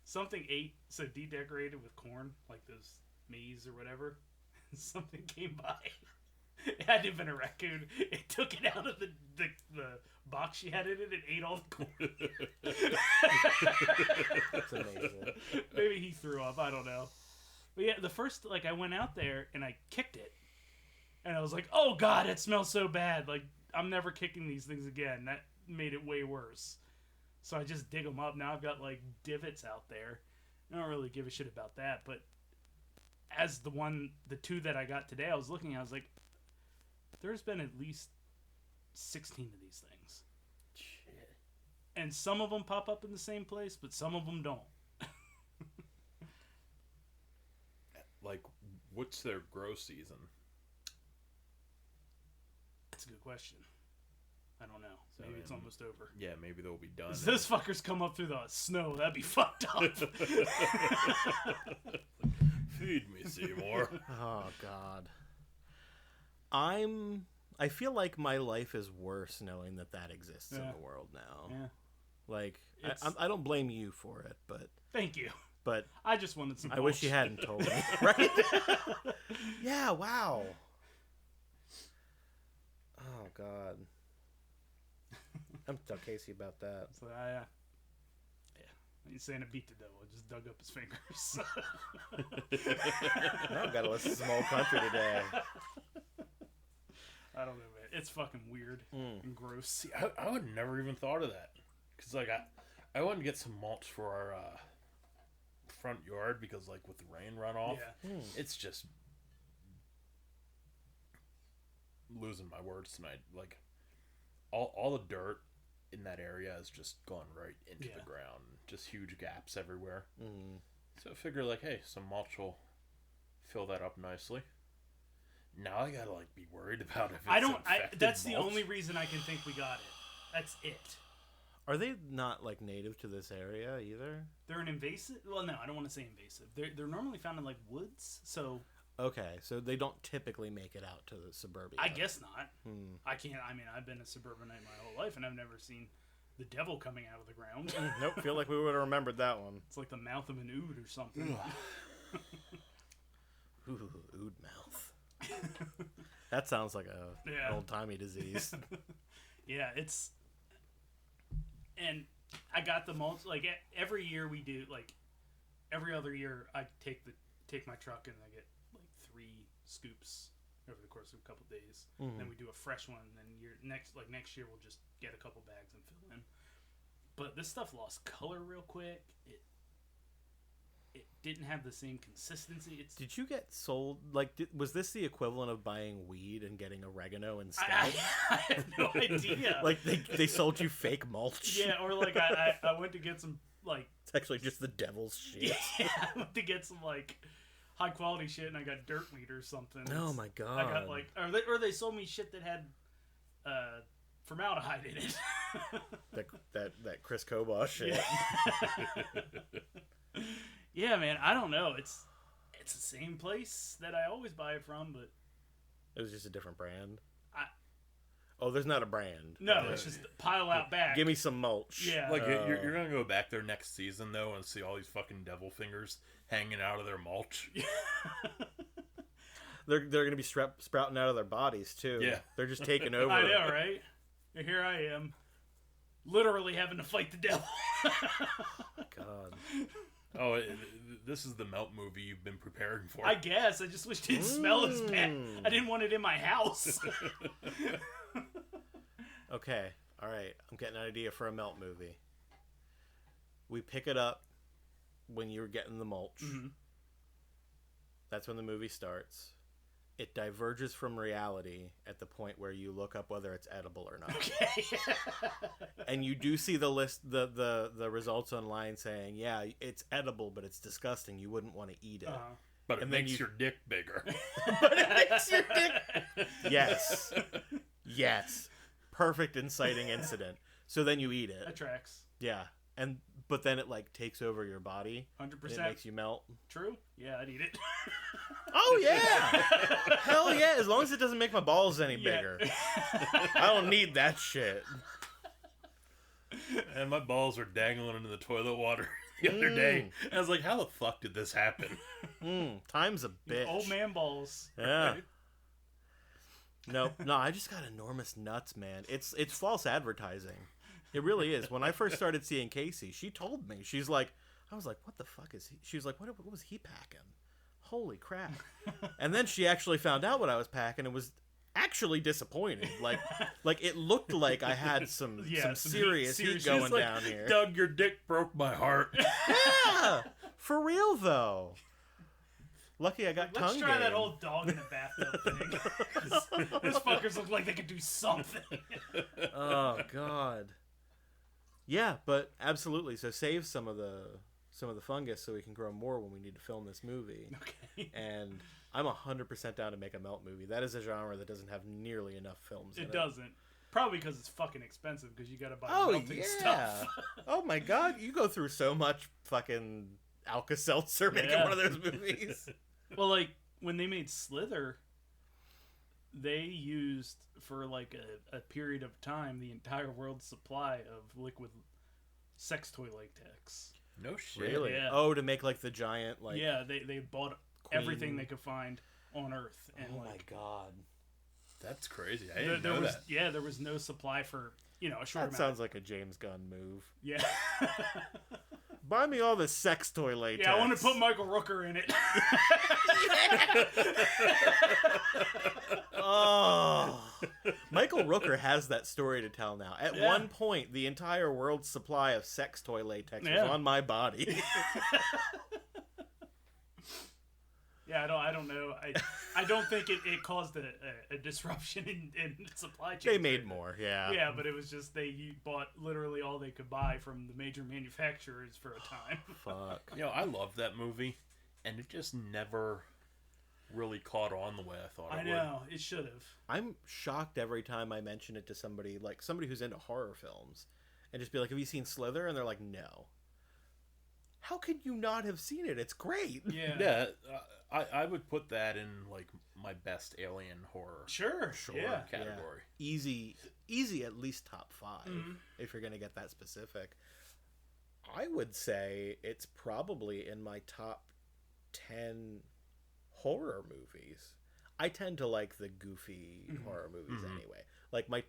something ate, so decorated with corn, like those maize or whatever. Something came by. It had to have been a raccoon. It took it out of the box she had in it and ate all the corn. That's amazing. Maybe he threw up. I don't know. But yeah, the first, like, I went out there and I kicked it. And I was like, oh God, it smells so bad. Like, I'm never kicking these things again. That made it way worse. So I just dig them up. Now I've got, like, divots out there. I don't really give a shit about that. But as the two that I got today, I was looking, I was like, there's been at least 16 of these things. Shit. And some of them pop up in the same place, but some of them don't. Like, what's their grow season? That's a good question. I don't know. Maybe it's almost over. Yeah, maybe they'll be done. If those fuckers come up through the snow, that'd be fucked up. Feed me, Seymour. Oh God. I feel like my life is worse knowing that exists in the world now. Yeah. Like, I don't blame you for it, but Thank you. but I just wanted some I wish you hadn't told me. Right? Yeah. Wow. Oh God. I'm tell Casey about that. So yeah. He's saying it beat the devil. I just dug up his fingers. I've got to listen to some old country today. I don't know, man. It's fucking weird and gross. See, I would never even thought of that. Because, like, I wanted to get some mulch for our front yard because, like, with the rain runoff, it's just losing my words tonight. Like, all the dirt in that area has just gone right into the ground. Just huge gaps everywhere. So I figure, like, hey, some mulch will fill that up nicely. Now I gotta, like, be worried about if it's infected that's mulch. the only reason I can think we got it. That's it. Are they not, like, native to this area either? They're an invasive. Well, no, I don't want to say invasive. They're normally found in, like, woods. So Okay, so they don't typically make it out to the suburbia. I guess not. I can't. I mean, I've been a suburbanite my whole life, and I've never seen the devil coming out of the ground. Nope, feel like we would have remembered that one. It's like the mouth of an ood or something. Ooh, ood mouth. That sounds like an old-timey disease. Yeah, it's... And I got the mulch... Like, every year we do... Like, every other year I take my truck and I get, like, 3 scoops over the course of a couple days. Then we do a fresh one, and then next year we'll just get a couple bags and fill in. But this stuff lost color real quick. It didn't have the same consistency. Did you get sold, like, was this the equivalent of buying weed and getting oregano instead? I have no idea. Like, they sold you fake mulch? Yeah, or like I went to get some, like... It's actually just the devil's shit. Yeah, I went to get some, like, high quality shit and I got dirt weed or something. Oh my God. I got, like... Or they sold me shit that had formaldehyde in it. that Chris Kobosh shit. Yeah, man, I don't know. It's the same place that I always buy it from, but it was just a different brand. There's not a brand. No, it's just pile out back. Give me some mulch. Yeah, like you're gonna go back there next season though and see all these fucking devil fingers hanging out of their mulch. They're gonna be sprouting out of their bodies too. Yeah, they're just taking over. I know, right? Here I am, literally having to fight the devil. God. Oh, this is the melt movie you've been preparing for. I guess. I just wish it didn't smell as bad. I didn't want it in my house. Okay, all right. I'm getting an idea for a melt movie. We pick it up when you're getting the mulch. That's when the movie starts. It diverges from reality at the point where you look up whether it's edible or not. Okay. And you do see the list, the results online saying, yeah, it's edible, but it's disgusting. You wouldn't want to eat it. But it makes your dick bigger. But it makes your dick... Yes. Yes. Perfect inciting incident. So then you eat it. That tracks. Yeah. But then it, like, takes over your body. 100%. It makes you melt. True? Yeah, I'd eat it. Oh, yeah! Hell yeah, as long as it doesn't make my balls any bigger. I don't need that shit. And my balls are dangling into the toilet water. the other day. And I was like, how the fuck did this happen? Time's a bitch. Old man balls. Yeah. No, I just got enormous nuts, man. It's false advertising. It really is. When I first started seeing Casey, she told me. She's like, I was like, what the fuck is he? She was like, what was he packing? Holy crap. And then she actually found out what I was packing and was actually disappointed. Like it looked like I had some serious heat going like, down here. Doug, your dick broke my heart. Yeah, for real though. Lucky I got tongue Let's try game. that old dog in the bathtub thing. Those fuckers look like they could do something. Oh God. Yeah, but absolutely. So save some of the fungus so we can grow more when we need to film this movie. Okay. And I'm 100% down to make a melt movie. That is a genre that doesn't have nearly enough films in it. It doesn't. Probably because it's fucking expensive because you gotta buy Oh melting yeah. stuff. Oh my God, you go through so much fucking Alka-Seltzer making Yeah. one of those movies. Well, like when they made Slither, they used for like a period of time the entire world's supply of liquid sex toy latex. No shit. Really? Yeah. Oh, to make like the giant like. Yeah, they bought everything they could find on Earth, and Oh like my God. That's crazy. I there, didn't there know was that. there was no supply for a short That amount. sounds like a James Gunn move. Yeah. Buy me all the sex toy latex. Yeah, I want to put Michael Rooker in it. Oh, Michael Rooker has that story to tell now. At Yeah. one point, the entire world's supply of sex toy latex Yeah. was on my body. Yeah, I don't know. I don't think it caused a disruption in supply chain. They made more, yeah. Yeah, but it was just they bought literally all they could buy from the major manufacturers for a time. Fuck. You know, I love that movie, and it just never really caught on the way I thought it I know it should have. I'm shocked every time I mention it to somebody, like somebody who's into horror films, and just be like, "Have you seen Slither?" And they're like, "No." How could you not have seen it? It's great. Yeah. would. Yeah, I would put that in like my best alien horror Sure. Yeah. category. Easy at least top 5 if you're gonna get that specific. I would say it's probably in my top 10 horror movies. I tend to like the goofy horror movies anyway. Like my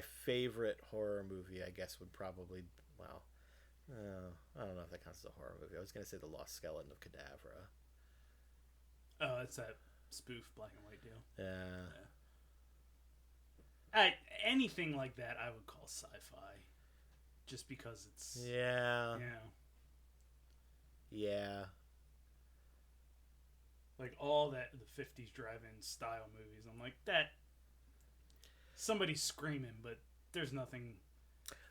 favorite horror movie, I guess, would probably I don't know if that counts as a horror movie. I was gonna say The Lost Skeleton of Cadavra. Oh, it's that spoof black and white deal. Yeah. Anything like that, I would call sci-fi, just because it's Yeah. like all that the 50s drive-in style movies. I'm like that. Somebody's screaming, but there's nothing.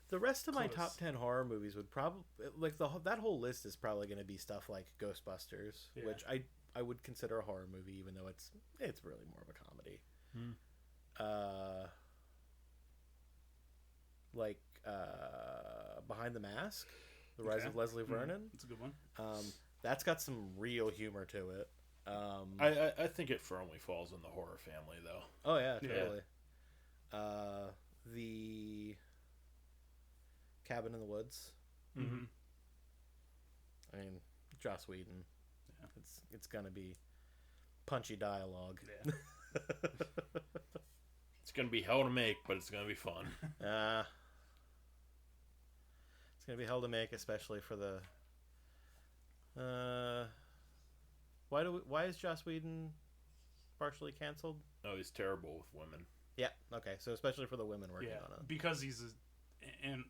The rest of my Close. top 10 horror movies would probably like that whole list is probably going to be stuff like Ghostbusters, Yeah. which I would consider a horror movie, even though it's really more of a comedy. Behind the Mask, The Rise of Leslie Vernon. It's a good one. That's got some real humor to it. I think it firmly falls in the horror family, though. Oh yeah, Yeah. totally. The Cabin in the Woods. Mm-hmm. I mean, Joss Whedon. Yeah. It's gonna be punchy dialogue. Yeah. It's gonna be hell to make, but it's gonna be fun. It's gonna be hell to make, especially for the. Why is Joss Whedon partially canceled? No, he's terrible with women. Yeah. Okay. So especially for the women working Yeah, on it. because and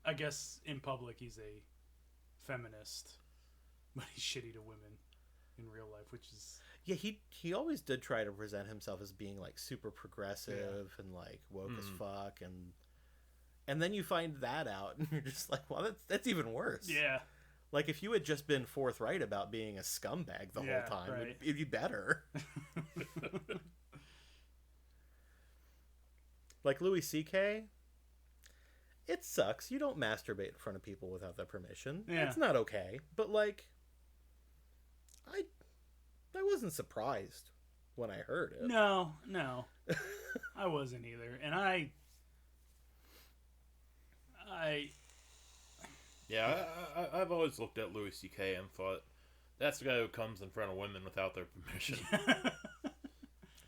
I guess in public he's a feminist, but he's shitty to women in real life, which is Yeah, he always did try to present himself as being like super progressive and like woke as fuck, and then you find that out and you're just like, well, that's even worse. yeah. Like if you had just been forthright about being a scumbag the Yeah, whole time, right. it'd be better. Like Louis C.K., it sucks. You don't masturbate in front of people without their permission. Yeah. It's not okay. But like, I wasn't surprised when I heard it. No, I wasn't either, and I Yeah, I've always looked at Louis C.K. and thought, that's the guy who comes in front of women without their permission. I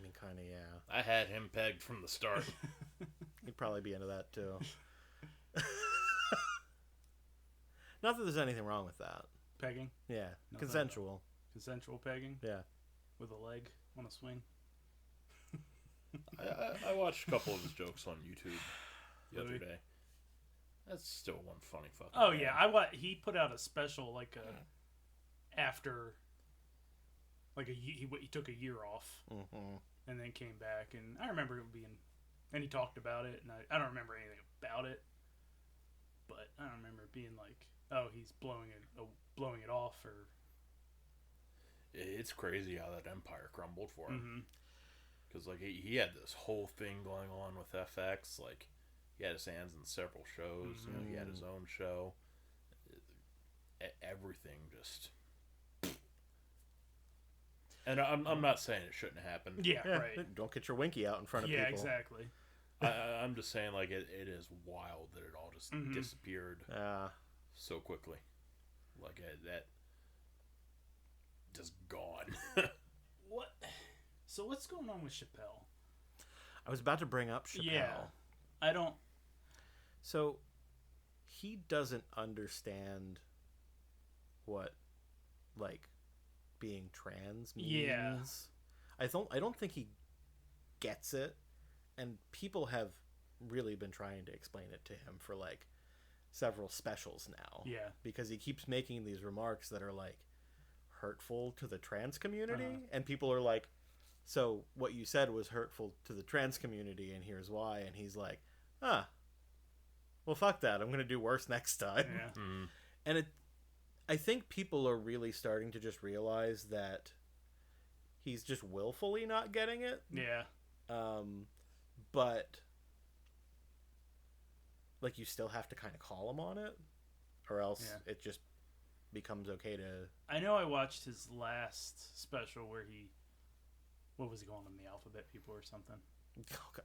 mean, kind of, yeah. I had him pegged from the start. He'd probably be into that, too. Not that there's anything wrong with that. Pegging? Yeah, No, consensual. Consensual pegging? Yeah. With a leg on a swing? I watched a couple of his jokes on YouTube the Louis? other day. That's still one funny fucking Oh, guy. yeah. He put out a special, like, after, like, he took a year off Mm-hmm. and then came back. And I remember it being, and he talked about it, and I don't remember anything about it. But I don't remember it being like, oh, he's blowing it off, or... It's crazy how that empire crumbled for him. Mm-hmm. Because, like, he had this whole thing going on with FX. Like, he had his hands in several shows. You know, he had his own show. Everything just... And I'm not saying it shouldn't happen. Yeah, Yeah, right. don't get your winky out in front of Yeah, people. exactly. I'm just saying, like, it is wild that it all just disappeared so quickly. Like, that... just gone. What? So what's going on with Chappelle? I was about to bring up Chappelle. Yeah. I don't... So, he doesn't understand what, like, being trans means. Yeah. I don't think he gets it, and people have really been trying to explain it to him for, like, several specials now. Yeah. Because he keeps making these remarks that are, like, hurtful to the trans community, and people are like, so what you said was hurtful to the trans community, and here's why. And he's like, well, fuck that, I'm gonna do worse next time. Yeah. And I think people are really starting to just realize that he's just willfully not getting it. Yeah. But like, you still have to kind of call him on it, or else it just becomes okay to... I know I watched his last special where what was he calling them, the alphabet people or something?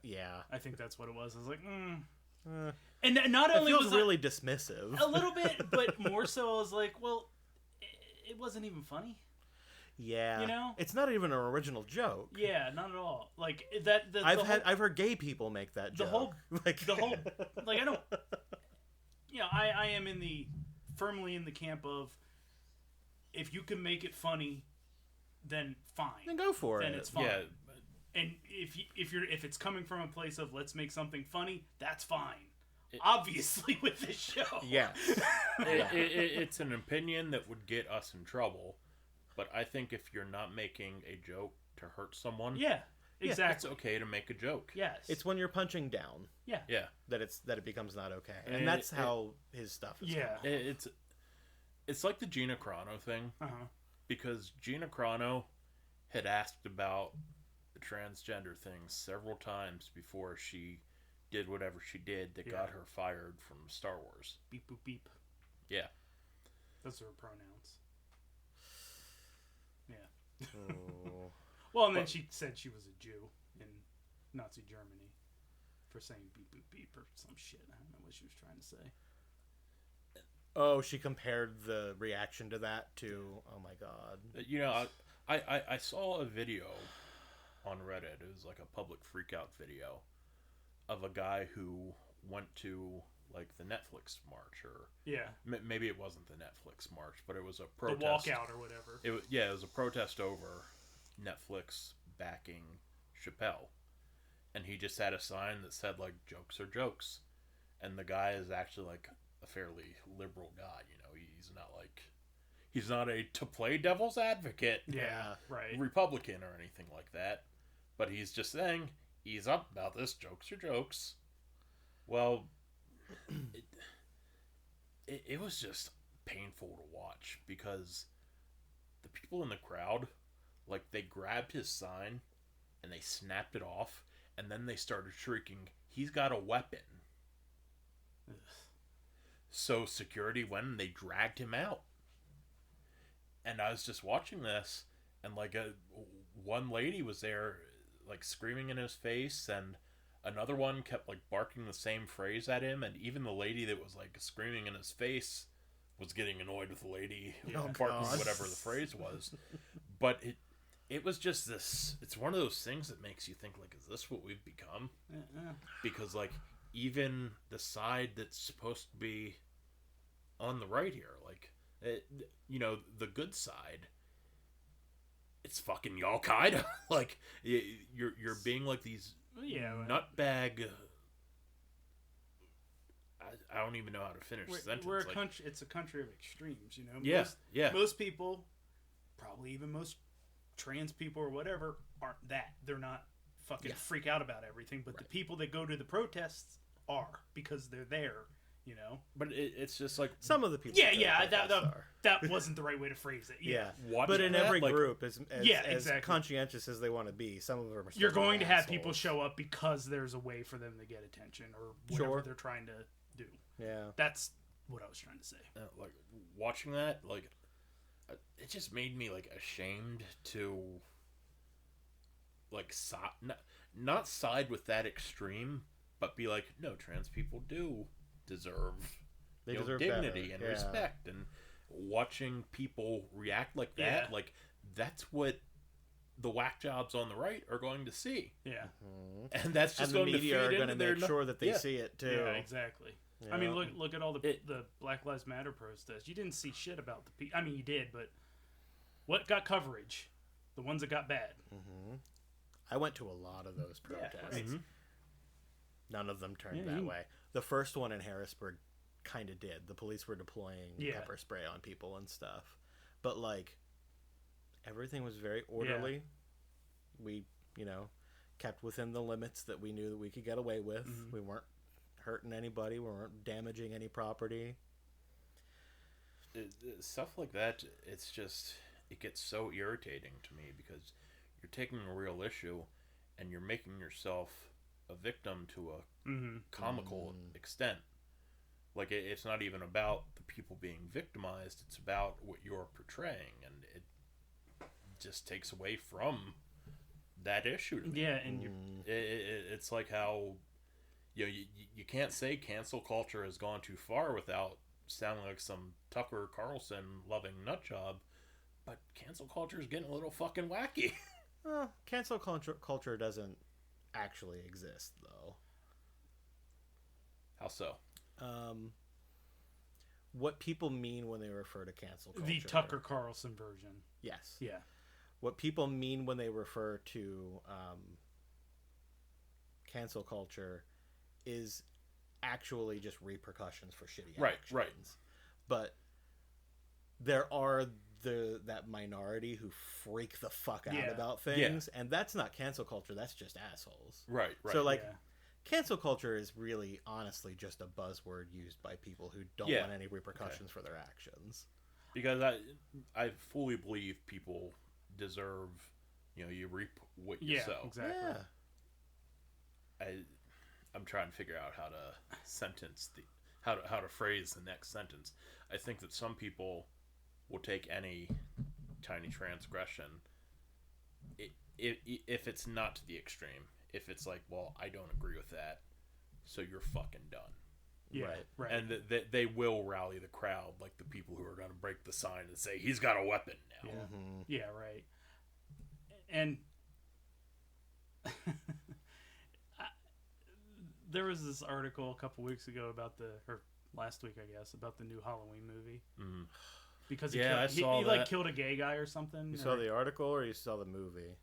Yeah. I think that's what it was. I was like, Uh, And not only it feels was really dismissive. a little bit, but more so I was like, well, it wasn't even funny. Yeah. You know? It's not even an original joke. Yeah, not at all. Like that. I've heard gay people make that the joke. whole like I don't. You know, I am firmly in the camp of, if you can make it funny, then fine. Then go for Then it. it's fine. Yeah. And if it's coming from a place of let's make something funny, that's fine. Obviously, with this show. Yes. It's an opinion that would get us in trouble, but I think if you're not making a joke to hurt someone, Yeah. Exactly. it's okay to make a joke. Yes. It's when you're punching down Yeah. Yeah. that it becomes not okay, and that's how his stuff is. Yeah. It's like the Gina Carano thing, because Gina Carano had asked about the transgender thing several times before she did whatever she did that got her fired from Star Wars. Beep boop beep. Yeah. Those are her pronouns. Yeah. Oh. Well, and then she said she was a Jew in Nazi Germany for saying beep boop beep or some shit. I don't know what she was trying to say. Oh, she compared the reaction to that to, oh my god. You know, I saw a video on Reddit. It was like a public freakout video of a guy who went to like the Netflix march, or maybe it wasn't the Netflix march, but it was a protest. The walkout or whatever. It was a protest over Netflix backing Chappelle, and he just had a sign that said like "jokes are jokes," and the guy is actually like a fairly liberal guy. You know, he's not a to play devil's advocate, Right. Republican or anything like that, but he's just saying, ease up about this, jokes are jokes. Well, it was just painful to watch, because the people in the crowd, like, they grabbed his sign and they snapped it off, and then they started shrieking, "He's got a weapon." Ugh. So security went and they dragged him out. And I was just watching this, and like one lady was there like screaming in his face, and another one kept like barking the same phrase at him, and even the lady that was like screaming in his face was getting annoyed with the lady Oh, barking God. whatever the phrase was. But it was just this. It's one of those things that makes you think, like, is this what we've become? Because, like, even the side that's supposed to be on the right here, like, the good side, it's fucking Al-Qaeda. Like, you're being like these nutbag. I don't even know how to finish the sentence. We're a country. It's a country of extremes, you know. Yeah, Most people, probably even most trans people or whatever, aren't that. They're not fucking freak out about everything. But the people that go to the protests are, because they're there, you know. But it's just like some of the people. That wasn't the right way to phrase it. Yeah. But in every like, group, as exactly. conscientious as they want to be, some of them are. You're going to have people show up because there's a way for them to get attention or whatever they're trying to do. Yeah, that's what I was trying to say. Like watching that, like it just made me like ashamed to like not side with that extreme, but be like, no, trans people do deserve dignity better. And respect, and watching people react like that, like that's what the whack jobs on the right are going to see. Yeah, and that's just and the going media to feed are going to make sure that they yeah. see it too. Yeah, exactly. I mean, look at all the Black Lives Matter protests. You didn't see shit about the people. I mean, you did, but what got coverage? The ones that got bad. Mm-hmm. I went to a lot of those protests. Yeah, right. Mm-hmm. None of them turned that way. The first one in Harrisburg kind of did. The police were deploying pepper spray on people and stuff. But, like, everything was very orderly. Yeah. We, kept within the limits that we knew that we could get away with. Mm-hmm. We weren't hurting anybody. We weren't damaging any property. Stuff like that, it gets so irritating to me because you're taking a real issue and you're making yourself a victim to a comical extent. Like, it's not even about the people being victimized, it's about what you're portraying, and it just takes away from that issue to me. Yeah, and it's like how you can't say cancel culture has gone too far without sounding like some Tucker Carlson loving nutjob, but cancel culture is getting a little fucking wacky. Well, cancel culture doesn't actually exist, though. How so? What people mean when they refer to cancel culture. The Tucker Carlson version. Yes. Yeah. What people mean when they refer to cancel culture is actually just repercussions for shitty actions. Right. But there are that minority who freak the fuck out about things, and that's not cancel culture, that's just assholes. Right. So, like, cancel culture is really, honestly, just a buzzword used by people who don't want any repercussions for their actions. Because I fully believe people deserve, you reap what you sow. Exactly. Yeah. I'm trying to figure out how to phrase the next sentence. I think that some people will take any tiny transgression, if it's not to the extreme. If it's like, well, I don't agree with that, so you're fucking done. Yeah, right. And they will rally the crowd, like the people who are going to break the sign and say, he's got a weapon now. Yeah, yeah, right. And there was this article a couple weeks ago or last week, I guess, about the new Halloween movie. Mm-hmm. Because he like killed a gay guy or something. You saw the article or you saw the movie?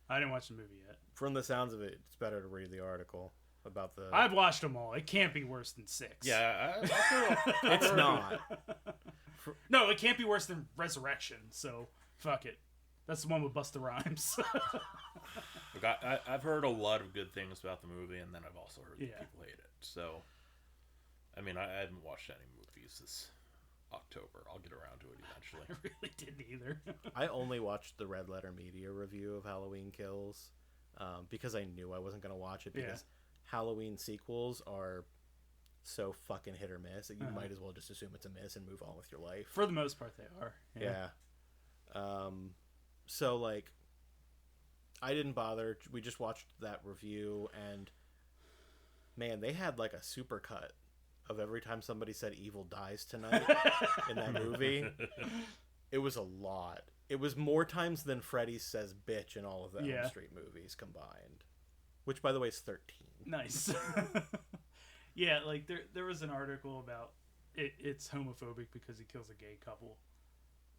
I didn't watch the movie yet. From the sounds of it, it's better to read the article about the... I've watched them all. It can't be worse than 6. Yeah, it's not. No, it can't be worse than Resurrection, so fuck it. That's the one with Busta Rhymes. Look, I've heard a lot of good things about the movie, and then I've also heard that people hate it. So, I mean, I haven't watched any movies this October. I'll get around to it eventually. I really didn't either. I only watched the Red Letter Media review of Halloween Kills because I knew I wasn't going to watch it because Halloween sequels are so fucking hit or miss that you might as well just assume it's a miss and move on with your life. For the most part, they are. Yeah. So, like, I didn't bother. We just watched that review, and man, they had like a super cut of every time somebody said "evil dies tonight" in that movie. It was a lot. It was more times than Freddy says "bitch" in all of the Elm Street movies combined. Which, by the way, is 13. Nice. Yeah, like there was an article about it's homophobic because he kills a gay couple.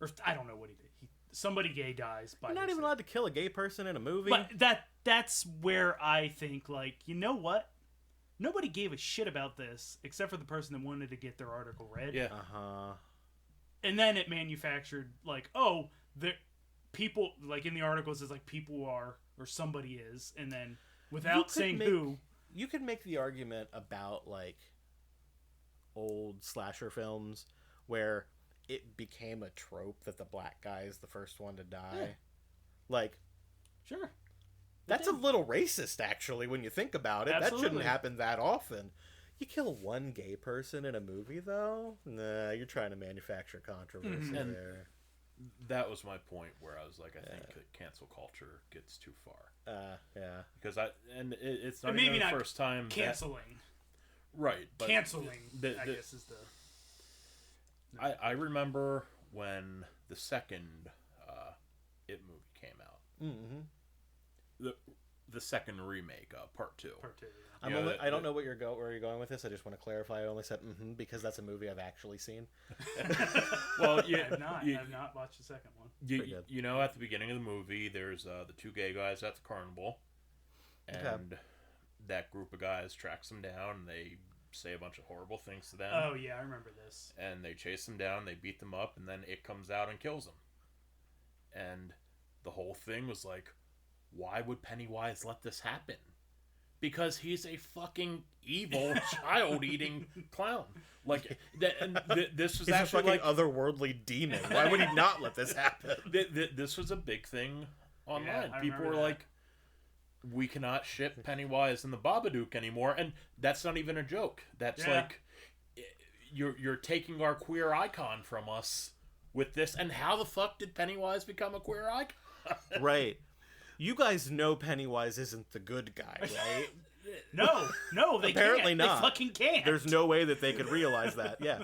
Or I don't know what he did. Somebody gay dies. You're not even allowed to kill a gay person in a movie. But that's where I think, like, you know what? Nobody gave a shit about this except for the person that wanted to get their article read. Yeah. Uh-huh. And then it manufactured, like, oh, the people, like in the articles, it's like people are, or somebody is, and then without saying who. You could make the argument about, like, old slasher films where it became a trope that the black guy is the first one to die. Yeah. Like, sure. That's a little racist, actually, when you think about it. Absolutely. That shouldn't happen that often. You kill one gay person in a movie, though? Nah, you're trying to manufacture controversy there. That was my point where I was like, I think cancel culture gets too far. Yeah. Because it's not even the first time. Canceling. Right. But canceling, I guess, is the... I remember when the second It movie came out. Mm-hmm. The second remake, Part 2. Part 2, yeah. I don't know where you're going with this. I just want to clarify. I only said because that's a movie I've actually seen. Well, I've not watched the second one. You know, at the beginning of the movie, there's the two gay guys at the carnival, and that group of guys tracks them down, and they say a bunch of horrible things to them. Oh, yeah, I remember this. And they chase them down, they beat them up, and then it comes out and kills them. And the whole thing was like, why would Pennywise let this happen? Because he's a fucking evil child-eating clown. Like, this was he's actually a fucking otherworldly demon. Why would he not let this happen? This was a big thing online. Yeah, people were like, we cannot ship Pennywise and the Babadook anymore, and that's not even a joke. That's like, you're taking our queer icon from us with this. And how the fuck did Pennywise become a queer icon? Right. You guys know Pennywise isn't the good guy, right? No, they apparently can't. not. They fucking can't. There's no way that they could realize that. Yeah.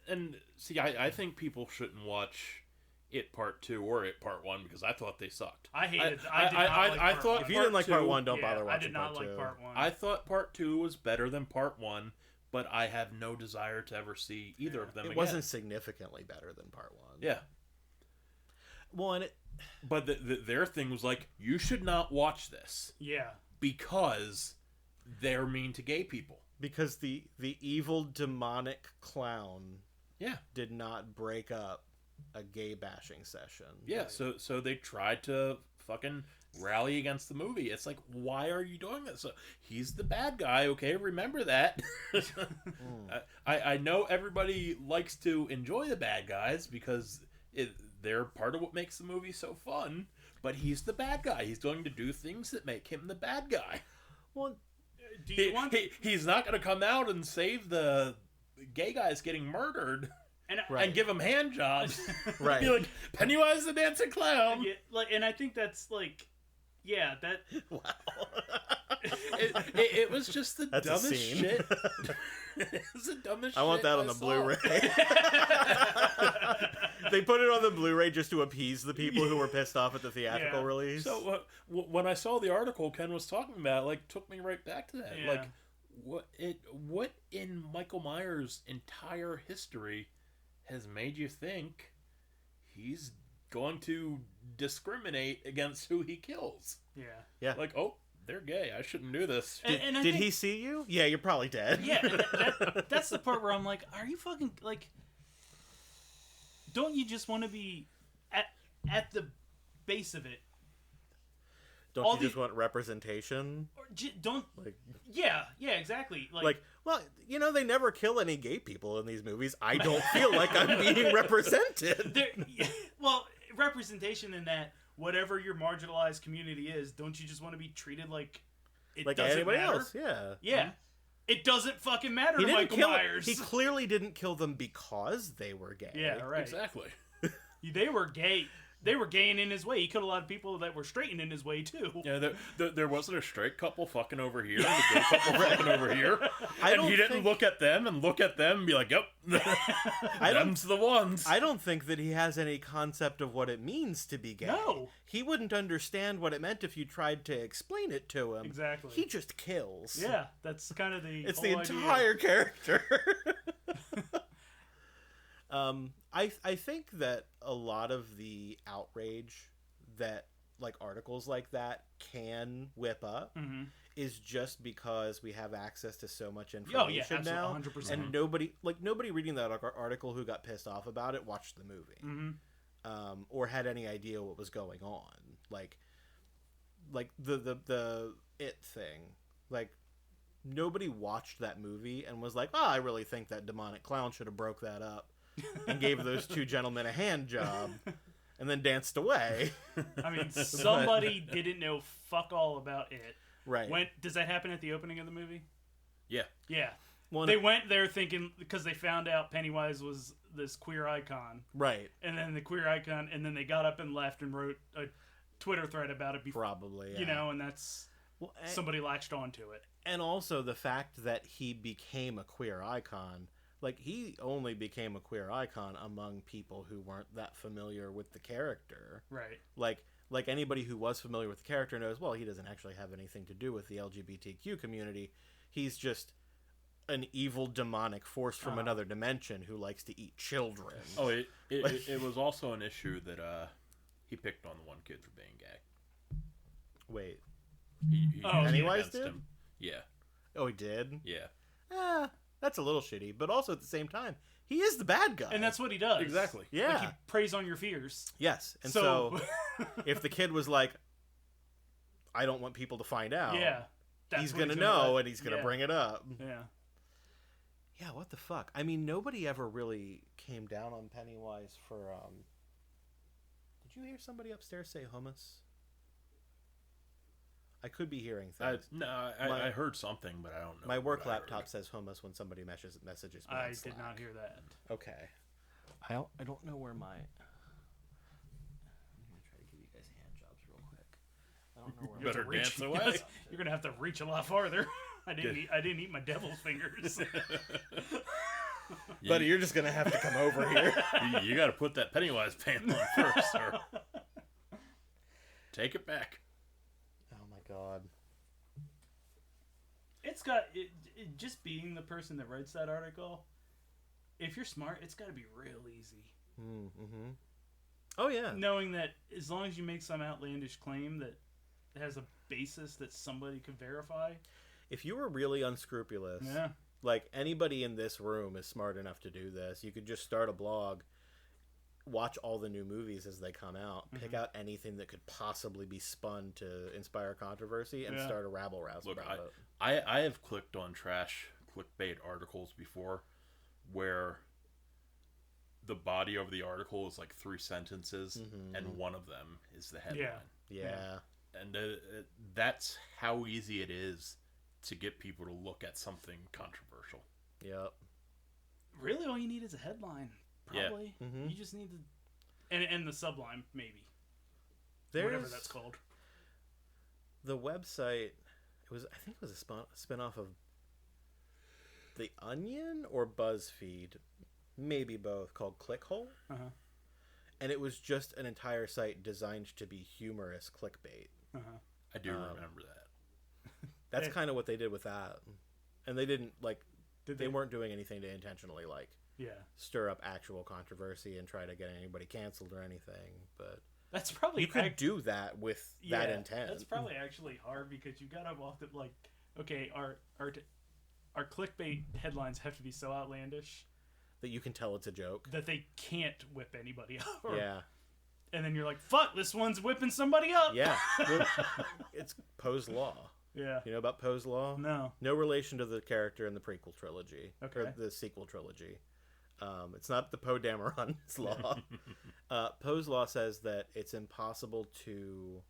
And see, I think people shouldn't watch It Part 2 or It Part 1 because I thought they sucked. I hated. I thought if you didn't like Part 1, don't bother watching I did not Part 2. like Part 1. I thought Part 2 was better than Part 1, but I have no desire to ever see either of them again. It wasn't significantly better than Part 1. Yeah. Well, but their thing was like, you should not watch this. Yeah. Because they're mean to gay people. Because the evil demonic clown did not break up a gay bashing session. Yeah, right. so they tried to fucking rally against the movie. It's like, why are you doing this? So he's the bad guy, okay? Remember that. I know everybody likes to enjoy the bad guys because they're part of what makes the movie so fun, but he's the bad guy. He's going to do things that make him the bad guy. Well, he's not going to come out and save the gay guys getting murdered and give them hand jobs. Right. Be like, Pennywise the dancing clown. Yeah, and I think that's like, that. Wow. It was just the dumbest shit. It was the dumbest shit. I want that on the Blu-ray. They put it on the Blu-ray just to appease the people who were pissed off at the theatrical release. So when I saw the article Ken was talking about, like, took me right back to that. Yeah. Like, what in Michael Myers' entire history has made you think he's going to discriminate against who he kills? Yeah. Like, oh, they're gay. I shouldn't do this. Did he see you? Yeah, you're probably dead. Yeah, that's the part where I'm like, are you fucking, like, don't you just want to be at the base of it? Don't you just want representation? Or don't. Like, yeah, exactly. Like, well, they never kill any gay people in these movies. I don't feel like I'm being represented. Well, representation in that whatever your marginalized community is, don't you just want to be treated like it doesn't anybody matter? else? Yeah. Yeah. Mm-hmm. It doesn't fucking matter to Michael Myers. He clearly didn't kill them because they were gay. Yeah, right. Exactly. They were gay. they were gaying in his way. He killed a lot of people that were straightened in his way too. Yeah, there wasn't a straight couple fucking over here, and a gay couple fucking over here, and he didn't look at them and be like, "Yep, them's the ones." I don't think that he has any concept of what it means to be gay. No. He wouldn't understand what it meant if you tried to explain it to him. Exactly. He just kills. Yeah, that's kind of the. It's whole the idea. entire character. I think that a lot of the outrage that like articles like that can whip up is just because we have access to so much information now, 100%. and nobody reading that article who got pissed off about it watched the movie, or had any idea what was going on. Like the It thing, like nobody watched that movie and was like, "Oh, I really think that demonic clown should have broke that up and gave those two gentlemen a hand job." And then danced away. I mean, somebody didn't know fuck all about it. Right. Does that happen at the opening of the movie? Yeah. Yeah. Well, they went there thinking, because they found out Pennywise was this queer icon. Right. And then the queer icon, and then they got up and left and wrote a Twitter thread about it before. Probably, yeah. You know, and that's... somebody latched onto it. And also the fact that he became a queer icon... Like, he only became a queer icon among people who weren't that familiar with the character. Right. Like anybody who was familiar with the character knows, well, he doesn't actually have anything to do with the LGBTQ community. He's just an evil demonic force from another dimension who likes to eat children. Oh, it was also an issue that he picked on the one kid for being gay. Wait. He Pennywise did? him. Yeah. Oh, he did? Yeah. That's a little shitty, but also at the same time, he is the bad guy. And that's what he does. Exactly. Yeah. Like, he preys on your fears. Yes. And so if the kid was like, I don't want people to find out, he's going to know and he's going to bring it up. Yeah. Yeah, what the fuck? I mean, nobody ever really came down on Pennywise for, Did you hear somebody upstairs say hummus? I could be hearing things. I heard something, but I don't know. My work laptop says hummus when somebody messages me. I on Slack. did not hear that. Okay. I don't know where my... I'm going to try to give you guys hand jobs real quick. I don't know where You better dance away. You're going to have to reach a lot farther. I didn't eat my devil's fingers. Buddy, you're just going to have to come over here. You got to put that Pennywise pant on first, sir. Take it back. God. It's got it just being the person that writes that article. If you're smart, it's got to be real easy. Mm-hmm. Oh yeah. Knowing that as long as you make some outlandish claim that has a basis that somebody could verify. If you were really unscrupulous, like anybody in this room is smart enough to do this. You could just start a blog, watch all the new movies as they come out, pick out anything that could possibly be spun to inspire controversy, and start a rabble-rouse about it. I have clicked on trash clickbait articles before where the body of the article is like 3 sentences, and one of them is the headline. Yeah. And that's how easy it is to get people to look at something controversial. Yep. Really, all you need is a headline. Probably. Yeah. Mm-hmm. You just need to... And the subline, maybe. Whatever that's called. The website... I think it was a spin-off of The Onion or BuzzFeed. Maybe both. Called Clickhole. Uh-huh. And it was just an entire site designed to be humorous clickbait. Uh-huh. I do remember that. That's kind of what they did with that. And they didn't, like... They weren't doing anything to intentionally, like... stir up actual controversy and try to get anybody canceled or anything, but that's probably you could do that with that intent. That's probably actually hard because you gotta walk it like, okay, our clickbait headlines have to be so outlandish that you can tell it's a joke, that they can't whip anybody up. Yeah, and then you're like, fuck, this one's whipping somebody up. Yeah, well, it's Poe's Law. Yeah, you know about Poe's Law? No relation to the character in the prequel trilogy or the sequel trilogy. It's not the Poe Dameron's law. Poe's Law says that it's impossible to...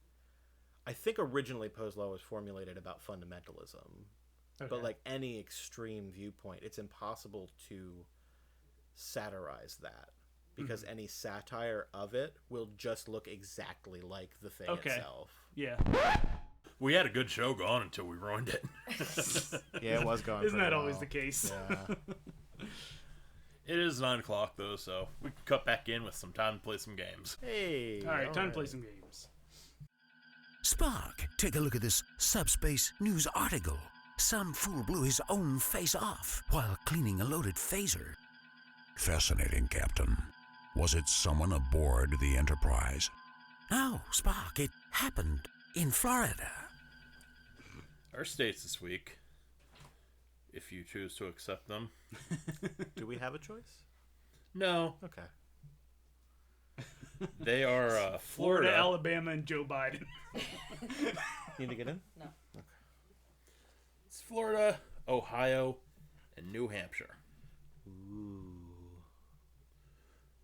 I think originally Poe's Law was formulated about fundamentalism. But like any extreme viewpoint, it's impossible to satirize that. because any satire of it will just look exactly like the thing Okay. itself. Yeah. We had a good show going until we ruined it. Yeah, it was going. Isn't pretty that always well. the case? Yeah. It is 9 o'clock though, so we can cut back in with some time to play some games. Hey. All right, time to play some games. Spock, take a look at this subspace news article. Some fool blew his own face off while cleaning a loaded phaser. Fascinating, Captain. Was it someone aboard the Enterprise? No, Spock, it happened in Florida. Our states this week, if you choose to accept them. Do we have a choice? No, Okay. they are Florida, Florida. Alabama, and Joe Biden. Need to get in? No. It's Florida, Ohio, and New Hampshire. Ooh.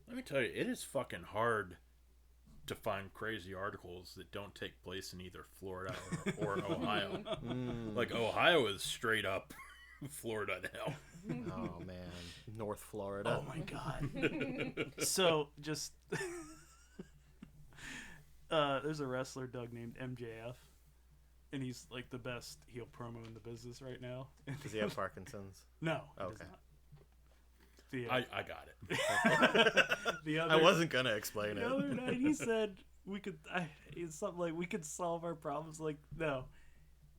Let me tell you, it is fucking hard to find crazy articles that don't take place in either Florida or Ohio. Like, Ohio is straight up Florida now. Oh man, North Florida. Oh my god. So just there's a wrestler Doug named MJF, and he's like the best heel promo in the business right now. Does he have Parkinson's? No. he does Okay. not. The, I got it. the other, I wasn't gonna explain the other it. night he said we could. It's something like we could solve our problems. Like no,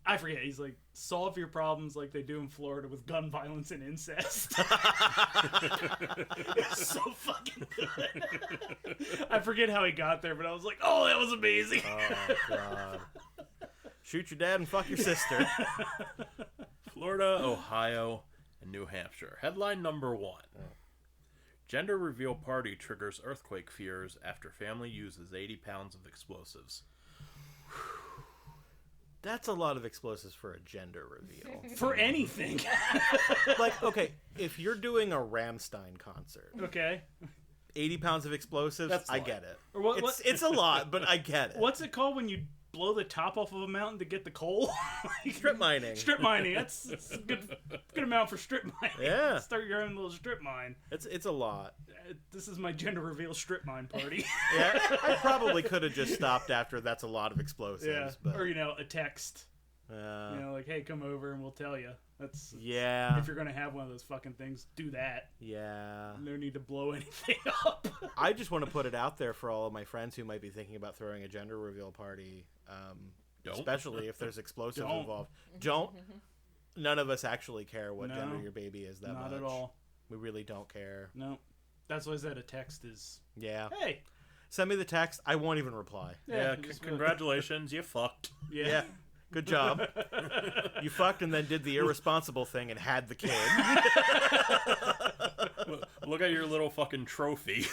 I forget. He's like solve your problems like they do in Florida with gun violence and incest. It's so fucking good. I forget how he got there, but I was like, oh, that was amazing. Oh god. Shoot your dad and fuck your sister. Florida, Ohio, and New Hampshire. Headline number 1. Gender reveal party triggers earthquake fears after family uses 80 pounds of explosives. That's a lot of explosives for a gender reveal. For anything. Like, okay, if you're doing a Rammstein concert, Okay. 80 pounds of explosives, That's I light. get it. Or what- It's a lot, but I get it. What's it called when you blow the top off of a mountain to get the coal? Strip mining. Strip mining. That's a good amount for strip mining. Yeah. Start your own little strip mine. It's a lot. This is my gender reveal strip mine party. Yeah, I probably could have just stopped after that's a lot of explosives. Yeah. But, Or, a text. Like, hey, come over and we'll tell you. That's yeah. If you're going to have one of those fucking things, do that. Yeah. No need to blow anything up. I just want to put it out there for all of my friends who might be thinking about throwing a gender reveal party, Don't. especially if there's explosives Don't. involved. Don't. None of us actually care what No, gender your baby is that much. Not at all. We really don't care. No. That's why I said a text is, Yeah. hey. Send me the text. I won't even reply. Yeah, just congratulations, you fucked. Yeah. Good job. You fucked and then did the irresponsible thing and had the kid. Look at your little fucking trophy.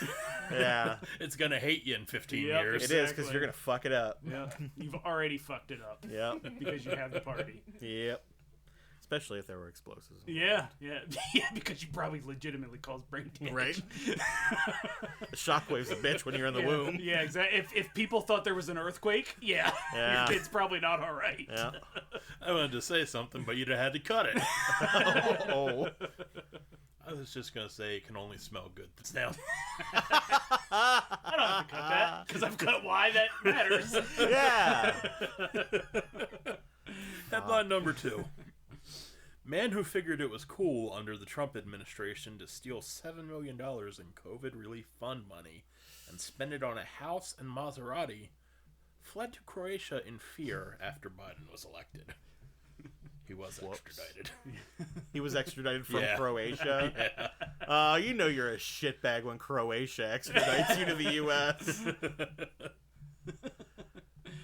Yeah. It's gonna hate you in 15 Yep. years. It is because Exactly. you're going to fuck it up. Yeah. You've already fucked it up. Yep. Because you have the party. Yep. Especially if there were explosives. Yeah, yeah, yeah. Because you probably legitimately caused brain damage. Right? The shockwave's a bitch when you're in the Yeah, womb. yeah, exactly. If people thought there was an earthquake, yeah, Yeah. your kid's probably not all right. Yeah. I wanted to say something, but you'd have had to cut it. Oh. I was just gonna say it can only smell good. Now, I don't have to cut that because I've cut why that matters. Yeah. headline number 2. Man who figured it was cool under the Trump administration to steal $7 million in COVID relief fund money and spend it on a house and Maserati fled to Croatia in fear after Biden was elected. He was extradited. He was extradited from Yeah. Croatia. Yeah. You know you're a shitbag when Croatia extradites you to the U.S.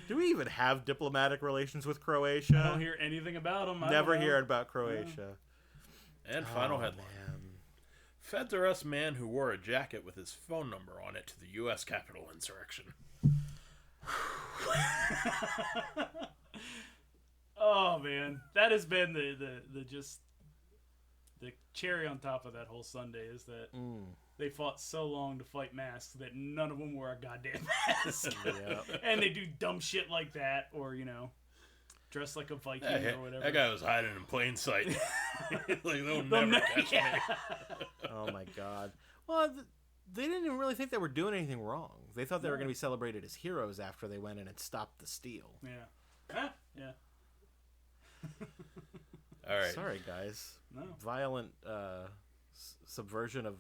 Do we even have diplomatic relations with Croatia? I don't hear anything about them. Never hear about Croatia. And final Oh, headline. man. Feds arrest man who wore a jacket with his phone number on it to the U.S. Capitol insurrection. Oh man, that has been the just the cherry on top of that whole Sunday is that they fought so long to fight masks that none of them wore a goddamn mask. Yeah. And they do dumb shit like that, or dress like a Viking or whatever. That guy was hiding in plain sight. Like, they'll They'll never catch me. Oh my God. Well, they didn't even really think they were doing anything wrong. They thought they were going to be celebrated as heroes after they went in and stopped the steal. Yeah. Huh? Yeah. All right. Sorry, guys. No. Violent subversion of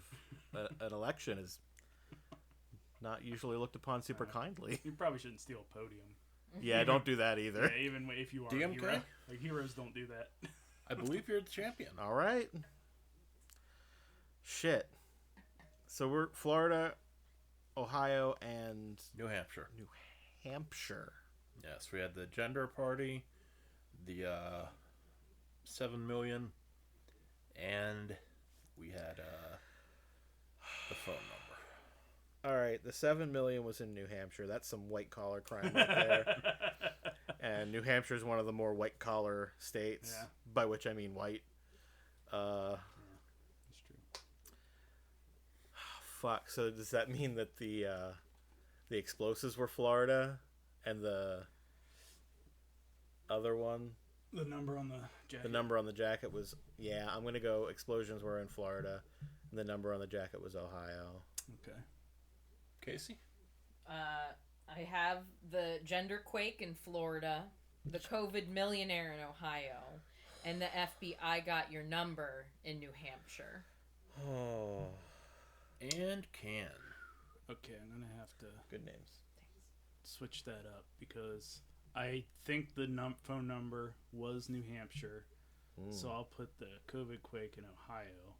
an election is not usually looked upon super kindly. You probably shouldn't steal a podium. Yeah, don't do that either. Yeah, even if you are DMK? a hero. Like, heroes don't do that. I believe you're the champion. All right. Shit. So we're Florida, Ohio, and New Hampshire. New Hampshire. Yes, we had the gender party, the 7 million, and we had the phone number. All right, the 7 million was in New Hampshire. That's some white collar crime right there. And New Hampshire is one of the more white collar states, by which I mean white. That's true. Fuck. So does that mean that the explosives were Florida, and the other one, The number on the jacket. the number on the jacket was I'm gonna go explosions were in Florida, and the number on the jacket was Ohio. Okay. Casey? I have the gender quake in Florida, the COVID millionaire in Ohio, and the FBI got your number in New Hampshire. Oh, And Can. Okay, I'm gonna have to good names. switch that up because I think the phone number was New Hampshire, so I'll put the COVID quake in Ohio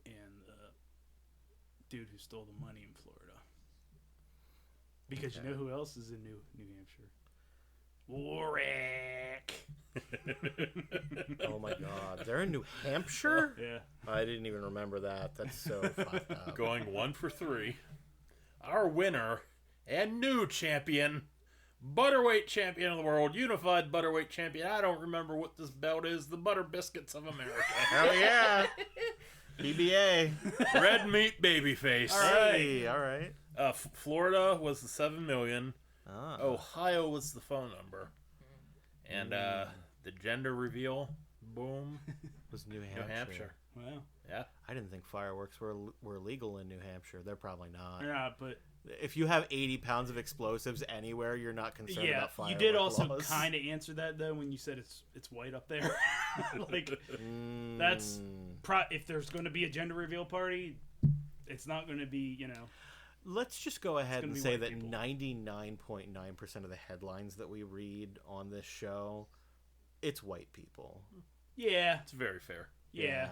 and the dude who stole the money in Florida. Because you know who else is in New Hampshire? Warwick. Oh my God, they're in New Hampshire? Yeah. I didn't even remember that. That's so fucked up. Going 1 for 3. Our winner and new champion, Butterweight champion of the world, unified Butterweight champion. I don't remember what this belt is. The Butter Biscuits of America. Hell yeah. PBA. Red Meat Babyface. Hey, all right. Florida was the 7 million. Ah. Ohio was the phone number. And the gender reveal, boom, Was New New Hampshire. Hampshire. Wow. Yeah. I didn't think fireworks were legal in New Hampshire. They're probably not. Yeah, but If you have 80 pounds of explosives anywhere, you're not concerned yeah, about fireworks. you did also laws. kind of answer that though when you said it's white up there. Like that's if there's going to be a gender reveal party, it's not going to be, you know. Let's just go ahead gonna and be say white that people. 99.9% of the headlines that we read on this show, it's white people. Yeah. It's very fair. Yeah.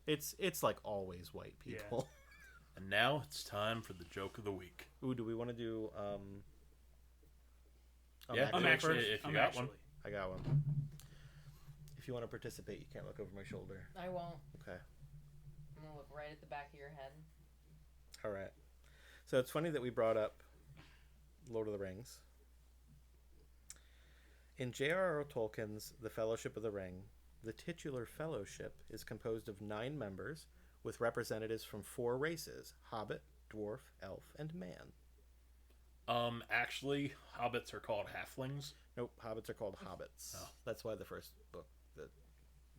It's like always white people. And now it's time for the joke of the week. Ooh, do we want to do Yeah, I'm do it actually. first if you I'm got actually. one. I got one. If you want to participate, you can't look over my shoulder. I won't. Okay. I'm gonna look right at the back of your head. All right. So it's funny that we brought up Lord of the Rings. In J.R.R. Tolkien's The Fellowship of the Ring, the titular fellowship is composed of 9 members with representatives from 4 races: Hobbit, Dwarf, Elf, and Man. Actually, hobbits are called halflings. Nope, hobbits are called hobbits. Oh. That's why the first book that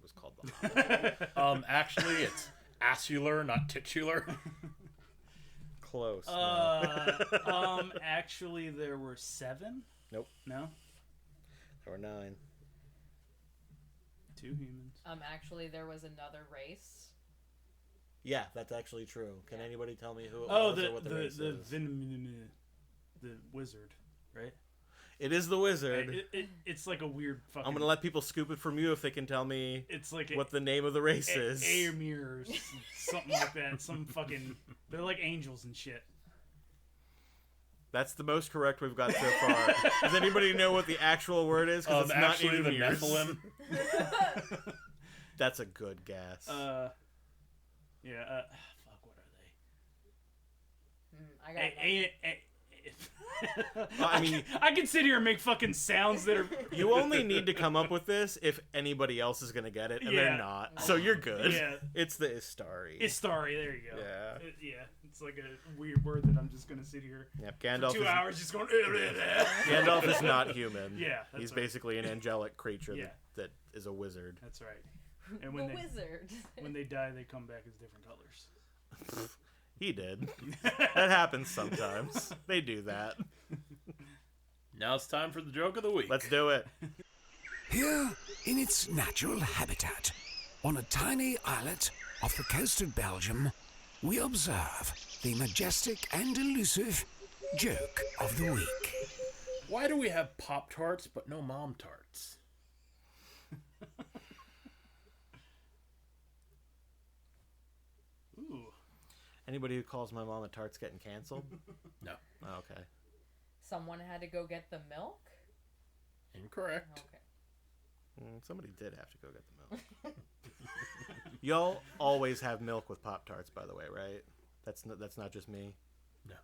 was called The Hobbit. Actually, it's assular, not titular. Close. no. Actually, there were 7. Nope. No. There were 9. 2 humans. Actually, there was another race. Yeah, that's actually true. Can Yeah. anybody tell me who it Oh, was or what the race is? the wizard, right? It is the wizard. It's like a weird fucking. I'm gonna let people scoop it from you if they can tell me It's like what the name of the race is. Aemir or something like that. Some fucking. They're like angels and shit. That's the most correct we've got so far. Does anybody know what the actual word is? Because it's not Actually, the Aemir's. Nephilim. That's a good guess. Yeah. Fuck. What are I they? got I mean, I can sit here and make fucking sounds that are. you only need to come up with this if anybody else is gonna get it, and Yeah. they're not. So you're good. Yeah. It's the Istari. Istari, there you go. Yeah. Yeah, it's like a weird word that I'm just gonna sit here Yep, for Gandalf 2 is, hours just going. Gandalf is not human. Yeah, that's He's right. basically an angelic creature Yeah. that is a wizard. That's right. the And when wizard. they die, they come back as different colors. He did. That happens sometimes. They do that. Now it's time for the joke of the week. Let's do it. Here, in its natural habitat, on a tiny islet off the coast of Belgium, we observe the majestic and elusive joke of the week. Why do we have Pop-Tarts but no Mom-Tarts? Ooh. Anybody who calls my mom a tart's getting canceled? No. Oh, okay. Someone had to go get the milk? Incorrect. Okay. Somebody did have to go get the milk. Y'all always have milk with Pop-Tarts, by the way, right? That's not just me. No.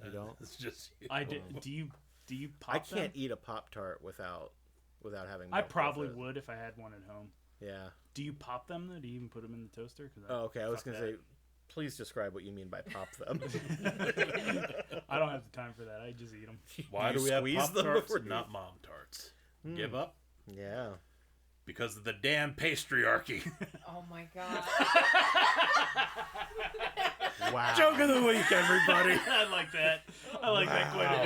You don't? It's just you. I did. Do you pop I can't them? eat a Pop-Tart without having milk I probably with it. would if I had one at home. Yeah. Do you pop them though? Do you even put them in the toaster? 'Cause Oh, okay. I was fuck going to that. say, please describe what you mean by pop them. I don't have the time for that. I just eat them. Why You do we have squeeze them Pop-Tarts before and you- not Mom-Tarts? Give up? Yeah. Because of the damn patriarchy. Oh my god. Wow. Joke of the week, everybody. I like that. I like that quite a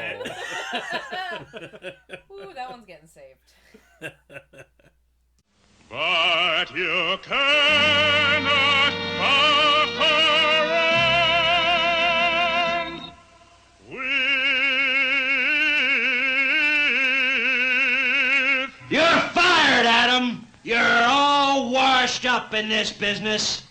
bit. Ooh, that one's getting saved. But you cannot fuck around with... You're fired, Adam! You're all washed up in this business.